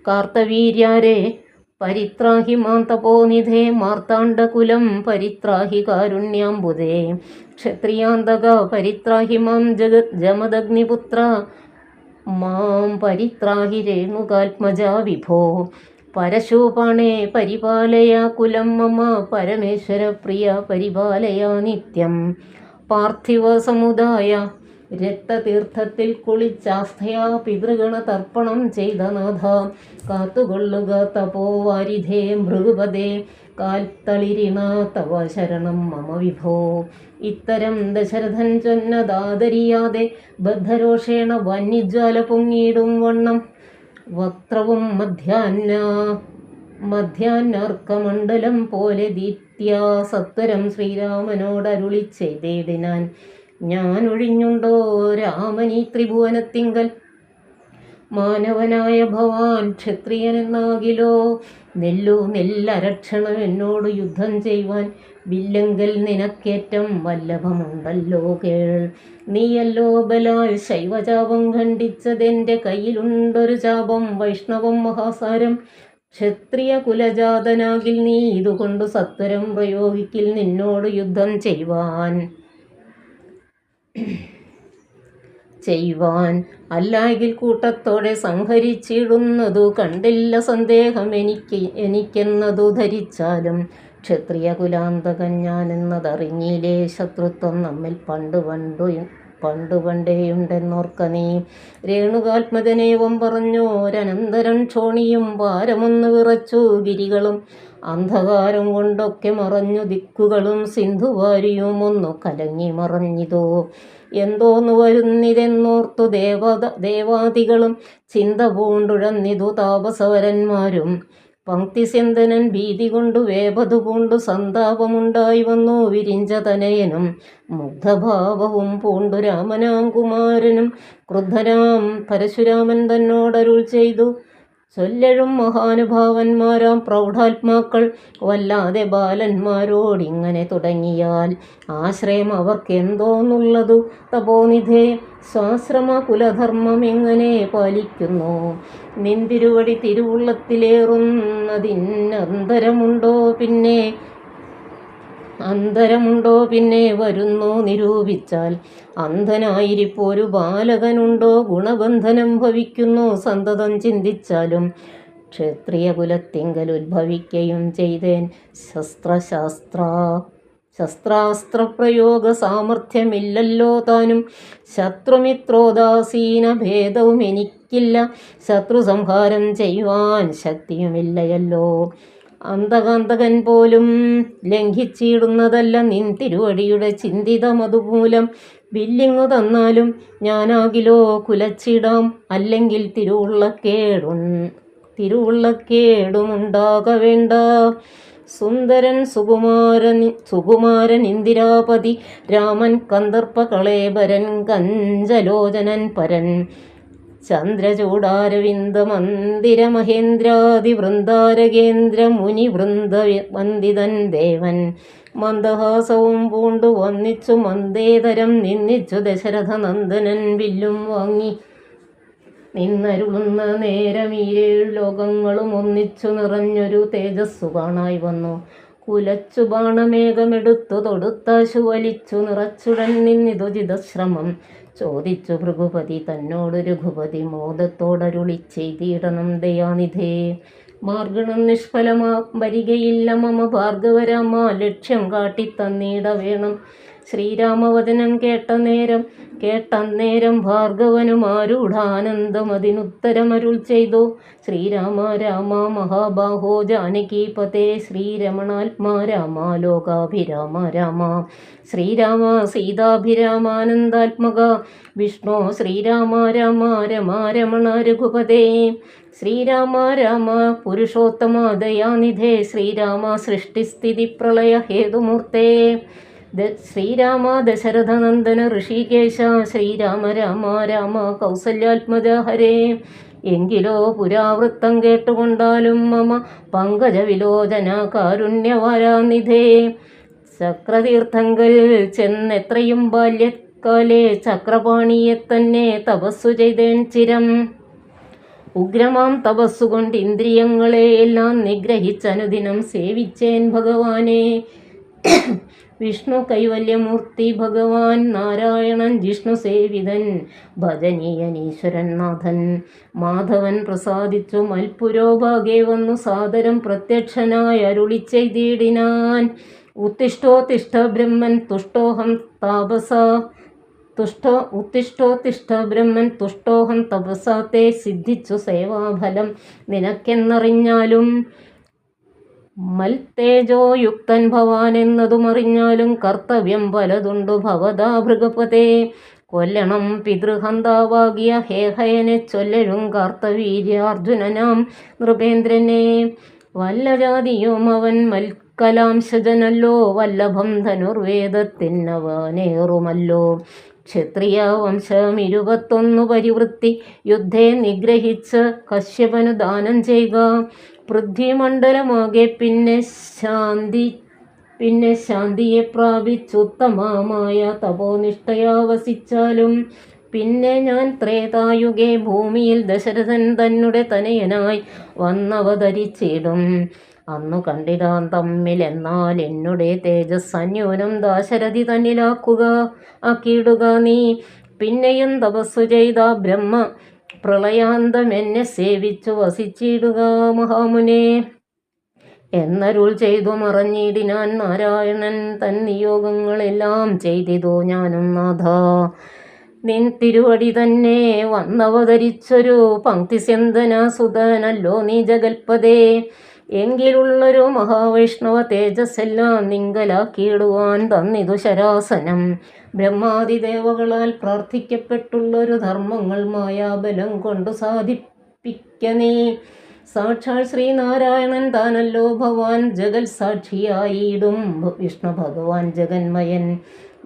കാർത്തവീര്യാരെ പരിത്രാഹി മാം തപോനിധേ മാർത്താണ്ഡകുലം പരിത്രാഹി കാരുണ്യാംബുദേ ക്ഷത്രിയാന്തക പരിത്രാഹി മാം ജമദഗ്നിപുത്ര മാം പരിത്രാഹി രേണുകാത്മജാ വിഭോ പരശൂപാണേ പരിപാലയ കുലം മമ പരമേശ്വര പ്രിയ പരിപാലയ നിത്യം. പാർത്ഥിവ സമുദായ രക്തതീർത്ഥത്തിൽ കുളിച്ചാസ്ഥയാ പിതൃഗണ തർപ്പണം ചെയ്ത നാഥ കാത്തുകൊള്ളുക തപോവാരിധേ ഭൃഗുപദേ കാൽത്തളിരിണ തവ ശരണം മമ വിഭോ. ഇത്തരം ദശരഥൻ ചൊന്നതാദരിയാതെ ബദ്ധരോഷേണ വന്യജ്വാല പൊങ്ങിയിടും വണ്ണം വക്ത്രവും മധ്യാന്നർക്കമണ്ഡലം പോലെ ദീപ്ത്യാ സത്വരം ശ്രീരാമനോടരുളി ചെയ്തിടിനാൻ ഞാൻ ഒഴിഞ്ഞുണ്ടോ രാമനീ ത്രിഭുവനത്തിങ്കൽ മാനവനായ ഭവാൻ ക്ഷത്രിയനെന്നാകിലോ നെല്ലരക്ഷണം എന്നോട് യുദ്ധം ചെയ്യുവാൻ വില്ലെങ്കൽ നിനക്കേറ്റം വല്ലഭമുണ്ടല്ലോ കേൾ. നീയല്ലോ ബലാൽ ശൈവചാപം ഖണ്ഡിച്ചതെൻ്റെ കയ്യിലുണ്ടൊരു ചാപം വൈഷ്ണവം മഹാസാരം ക്ഷത്രിയ കുലജാതനാകിൽ നീ ഇതുകൊണ്ടു സത്വരം പ്രയോഗിക്കിൽ നിന്നോട് യുദ്ധം ചെയ്യുവാൻ അല്ലായെങ്കിൽ കൂട്ടത്തോടെ സംഹരിച്ചിടുന്നതു കണ്ടില്ല സന്ദേഹം എനിക്കെന്നതു ധരിച്ചാലും ക്ഷത്രിയ കുലാന്തകൻ ഞാനെന്നതറിഞ്ഞില്ലേ ശത്രുത്വം നമ്മിൽ പണ്ടുപണ്ടേയുണ്ടെന്നോർക്ക നീ. രേണുകാത്മജനേവം പറഞ്ഞോരനന്തരം ക്ഷോണിയും ഭാരമൊന്നു വിറച്ചു ഗിരികളും അന്ധകാരം കൊണ്ടൊക്കെ മറഞ്ഞു ദിക്കുകളും സിന്ധുവാരിയും ഒന്നു കലങ്ങി മറഞ്ഞിതോ എന്തോന്നു വരുന്നിതെന്നോർത്തു ദേവാദികളും ചിന്ത പൂണ്ടുഴന്നിതു താപസവരന്മാരും. പങ്ക്തിസ്യന്തനൻ ഭീതി കൊണ്ടു വേപതു പൂണ്ടു സന്താപമുണ്ടായി വന്നു വിരിഞ്ചതനയനും മുഗ്ധഭാവവും പൂണ്ടു രാമനാം കുമാരനും ക്രുദ്ധനാം പരശുരാമൻ തന്നോടരുൾ ചെയ്തു ചൊല്ലഴും മഹാനുഭാവന്മാരാം പ്രൗഢാത്മാക്കൾ വല്ലാതെ ബാലന്മാരോടിങ്ങനെ തുടങ്ങിയാൽ ആശ്രയം അവർക്കെന്തോന്നുള്ളതു തപോനിധേ സ്വാശ്രമ കുലധർമ്മം എങ്ങനെ പാലിക്കുന്നു നിന്തിരുവടി തിരുവുള്ളത്തിലേറുന്നതിനന്തരമുണ്ടോ പിന്നെ വരുന്നു നിരൂപിച്ചാൽ അന്ധനായിരിപ്പോരു ബാലകനുണ്ടോ ഗുണബന്ധനം ഭവിക്കുന്നു സന്തതം ചിന്തിച്ചാലും ക്ഷത്രിയ കുലത്തിങ്കൽ ഉദ്ഭവിക്കുകയും ചെയ്തേൻ ശസ്ത്രാസ്ത്രപ്രയോഗ സാമർഥ്യമില്ലല്ലോ താനും ശത്രുമിത്രോദാസീന ഭേദവും എനിക്കില്ല ശത്രു സംഹാരം ചെയ്യുവാൻ ശക്തിയുമില്ലയല്ലോ അന്തകാന്തകൻ പോലും ലംഘിച്ചിടുന്നതല്ല നിൻ തിരുവടിയുടെ ചിന്തിതമതുമൂലം വില്ലിങ്ങു തന്നാലും ഞാനാകിലോ കുലച്ചിടാം അല്ലെങ്കിൽ തിരുവുള്ളക്കേടുമുണ്ടാക വേണ്ട. സുന്ദരൻ സുകുമാരൻ ഇന്ദിരാപതി രാമൻ കന്ദർപ്പ കളേബരൻ കഞ്ചലോചനൻ പരൻ ചന്ദ്രചൂടാരവിന്ദ മന്ദിര മഹേന്ദ്രാദിവൃന്ദാരകേന്ദ്ര മുനിവൃന്ദ വന്ദിതൻ ദേവൻ മന്ദഹാസവും പൂണ്ടു വന്നിച്ചു മന്ദേതരം നിന്നിച്ചു ദശരഥ നന്ദനൻ വില്ലും വാങ്ങി നിന്നരുളുന്ന നേരം ഈരേഴു ലോകങ്ങളും ഒന്നിച്ചു നിറഞ്ഞൊരു തേജസ്സു കാണായി വന്നു. കുലച്ചു ബാണമേഘമെടുത്തു തൊടുത്താശു വലിച്ചു നിറച്ചുടൻ നിന്നിതു ചിതശ്രമം ചോദിച്ചു ഭൃഗുപതി തന്നോട് രഘുപതി മോദത്തോടരുളി ചെയ്തിടണം ദയാനിധേ. മാർഗണം നിഷ്ഫലമാ വരികയില്ല മമ ഭാർഗവരാമ ലക്ഷ്യം കാട്ടിത്തന്നീട വേണം. ശ്രീരാമവചനം കേട്ടന്നേരം ഭാർഗവനുമാരൂഢാനന്ദം അതിനുത്തരമരുൾ ചെയ്തു. ശ്രീരാമ രാമ മഹാബാഹോ ജാനകീപതേ ശ്രീരമണാത്മാ രാമ ലോകാഭിരാമ രാമ. ശ്രീരാമ സീതാഭിരാമാനന്ദാത്മക വിഷ്ണു ശ്രീരാമ രാമ രമാരമണ രഘുപതേ. ശ്രീരാമ രാമ പുരുഷോത്തമ ദയാനിധേ ശ്രീരാമ സൃഷ്ടിസ്ഥിതി പ്രളയ ഹേതുമൂർത്തേ. ശ്രീരാമ ദശരഥനന്ദന ഋഷികേശ ശ്രീരാമ രാമ രാമ കൗസല്യാത്മജ ഹരേ. എങ്കിലോ പുരാവൃത്തം കേട്ടുകൊണ്ടാലും മമ പങ്കജവിലോചന കാരുണ്യവാരാനിധേ. ചക്രതീർത്ഥങ്കൽ ചെന്നെത്രയും ബാല്യകാലേ ചക്രപാണിയെ തന്നെ തപസ്സു ചെയ്തേൻ ചിരം. ഉഗ്രമാം തപസ്സുകൊണ്ട് ഇന്ദ്രിയങ്ങളെ എല്ലാം നിഗ്രഹിച്ചനുദിനം സേവിച്ചേൻ ഭഗവാനെ. വിഷ്ണു കൈവല്യമൂർത്തി ഭഗവാൻ നാരായണൻ ജിഷ്ണു സേവിതൻ ഭജനീയൻ ഈശ്വരൻ നാഥൻ. മാധവൻ പ്രസാദിച്ചു മൽപുരോഭാഗേ വന്നു സാദരം പ്രത്യക്ഷനായി അരുളി ചെയ്തിടിനാൻ. ഉത്തിഷ്ഠോത്തിഷ്ഠ ബ്രഹ്മൻ തുഷ്ടോഹം തപസാ തേ സിദ്ധിച്ചു സേവാഫലം നിനക്കെന്നറിഞ്ഞാലും. മൽത്തേജോയുക്തൻ ഭവാൻ എന്നതുമറിഞ്ഞാലും കർത്തവ്യം പലതുണ്ടു ഭവതാ ഭൃഗപതേ. കൊല്ലണം പിതൃഹന്താവാകിയ ഹേഹയനെ ചൊല്ലഴും കാർത്തവീര്യാർജുനനാം നൃപേന്ദ്രനെ. വല്ല ജാതിയും അവൻ മൽക്കലാംശജനല്ലോ വല്ലഭം ധനുർവേദത്തിനവനേറുമല്ലോ. ക്ഷത്രിയ വംശം 21 പരിവൃത്തി യുദ്ധേ നിഗ്രഹിച്ച് കശ്യപനു ദാനം ചെയ്യുക. പൃഥ്വിമണ്ഡലമാകെ പിന്നെ ശാന്തിയെ പ്രാപിച്ചുത്തമമായ തപോനിഷ്ഠയാ വസിച്ചാലും. പിന്നെ ഞാൻ ത്രേതായുഗേ ഭൂമിയിൽ ദശരഥൻ തന്നെ തനയനായി വന്നവതരിച്ചിടും. അന്നു കണ്ടിടാൻ തമ്മിൽ എന്നാൽ എന്നുടെ തേജസ് അന്യൂനം ദാശരഥി ആക്കിയിടുക നീ. പിന്നെയും തപസ്സു ചെയ്ത ബ്രഹ്മ പ്രളയാന്തം എന്നെ സേവിച്ചു വസിച്ചിടുക മഹാമുനെ എന്നരുൾ ചെയ്തു മറഞ്ഞിടിനാൻ നാരായണൻ. തൻ നിയോഗങ്ങളെല്ലാം ചെയ്തിതു ഞാനും നാഥ. നിൻ തിരുവടി തന്നെ വന്നവതരിച്ചൊരു പങ്ക്തിസ്യന്തന സുതനല്ലോ നീ ജഗൽപദേ. എങ്കിലുള്ളൊരു മഹാവൈഷ്ണവ തേജസ്സെല്ലാം നിങ്കലാക്കിയിടുവാൻ തന്നിതു ശരാസനം. ബ്രഹ്മാദിദേവകളാൽ പ്രാർത്ഥിക്കപ്പെട്ടുള്ളൊരു ധർമ്മങ്ങൾ മായാബലം കൊണ്ടു സാധിപ്പിക്ക നീ. സാക്ഷാൽ ശ്രീനാരായണൻ താനല്ലോ ഭവാൻ ജഗൽ സാക്ഷിയായിടും വിഷ്ണു ഭഗവാൻ ജഗന്മയൻ.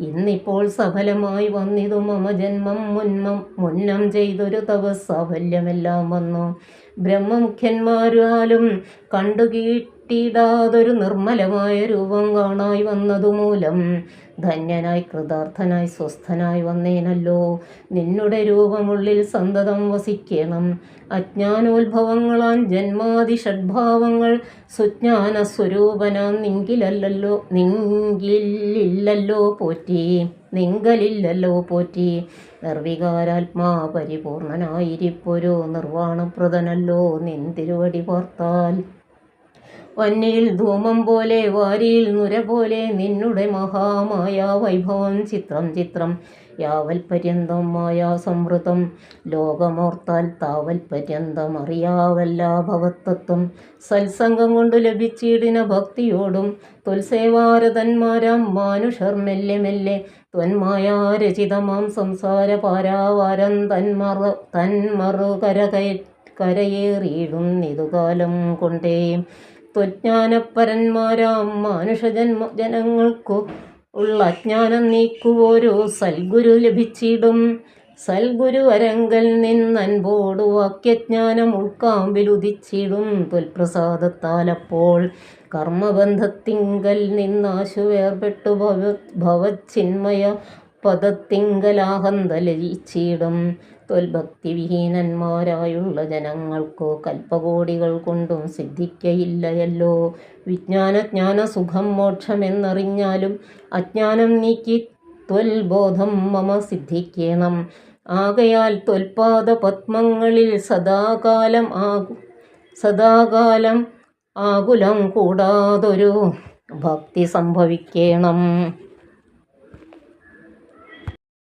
ഇന്നിപ്പോൾ സഫലമായി വന്നിതു മമ ജന്മം. മുന്നം ചെയ്തൊരു തപസ്സാഫല്യമെല്ലാം വന്നു. ബ്രഹ്മമുഖ്യന്മാരാലും കണ്ടുകിട്ടിടാതൊരു നിർമ്മലമായ രൂപം കാണായി വന്നതുമൂലം ധന്യനായി കൃതാർത്ഥനായി സ്വസ്ഥനായി വന്നേനല്ലോ. നിന്നുടെ രൂപമുള്ളിൽ സന്തതം വസിക്കണം. അജ്ഞാനോത്ഭവങ്ങളാൻ ജന്മാദി ഷഡ്ഭാവങ്ങൾ സുജ്ഞാന സ്വരൂപനാം നിങ്കലില്ലല്ലോ പോറ്റി. നിർവികാരാത്മാ പരിപൂർണനായിരിപ്പൊരു നിർവാണപ്രദനല്ലോ നിൻ തിരുവടി പാർത്താൽ. വന്നിയിൽ ധൂമം പോലെ വാരിയിൽ നുര പോലെ നിന്നുടെ മഹാമായ വൈഭവം ചിത്രം. യാവൽ പര്യന്തം മായാ സംവൃതം ലോകമോർത്താൽ താവൽ പര്യന്തം അറിയാവല്ല ഭവത്തത്വം. സത്സംഗം കൊണ്ടു ലഭിച്ചിടിന ഭക്തിയോടും തുൽസേവാരതന്മാരാം മാനുഷർ മെല്ലെ മെല്ലെ ത്വന്മായാരചിതമാം സംസാര പാരാവാരം തന്മറു കരയേറിയിടും നിതുകാലം കൊണ്ടേ. ത്വജ്ഞാനപരന്മാരാം ജനങ്ങൾക്കു ഉള്ള അജ്ഞാനം നീക്കുവോരോ സൽഗുരു ലഭിച്ചിടും. സൽഗുരുവരങ്കൽ നിന്നൻപോടു വാക്യജ്ഞാനം ഉൾക്കാമ്പിലുദിച്ചിടും ത്വൽപ്രസാദത്താലപ്പോൾ കർമ്മബന്ധത്തിങ്കൽ നിന്നാശു വേർപെട്ടു ഭവച്ചിന്മയ പദത്തിങ്കലാഹന്തലയിച്ചിടും. ത്വൽഭക്തിവിഹീനന്മാരായുള്ള ജനങ്ങൾക്കോ കൽപ്പകോടികൾ കൊണ്ടും സിദ്ധിക്കയില്ലയല്ലോ. വിജ്ഞാനജ്ഞാന സുഖം മോക്ഷമെന്നറിഞ്ഞാലും അജ്ഞാനം നീക്കി ത്വൽബോധം മമ സിദ്ധിക്കേണം. ആകയാൽ ത്വൽപാദപദ്മങ്ങളിൽ സദാകാലം ആകുലം കൂടാതൊരു ഭക്തി സംഭവിക്കേണം.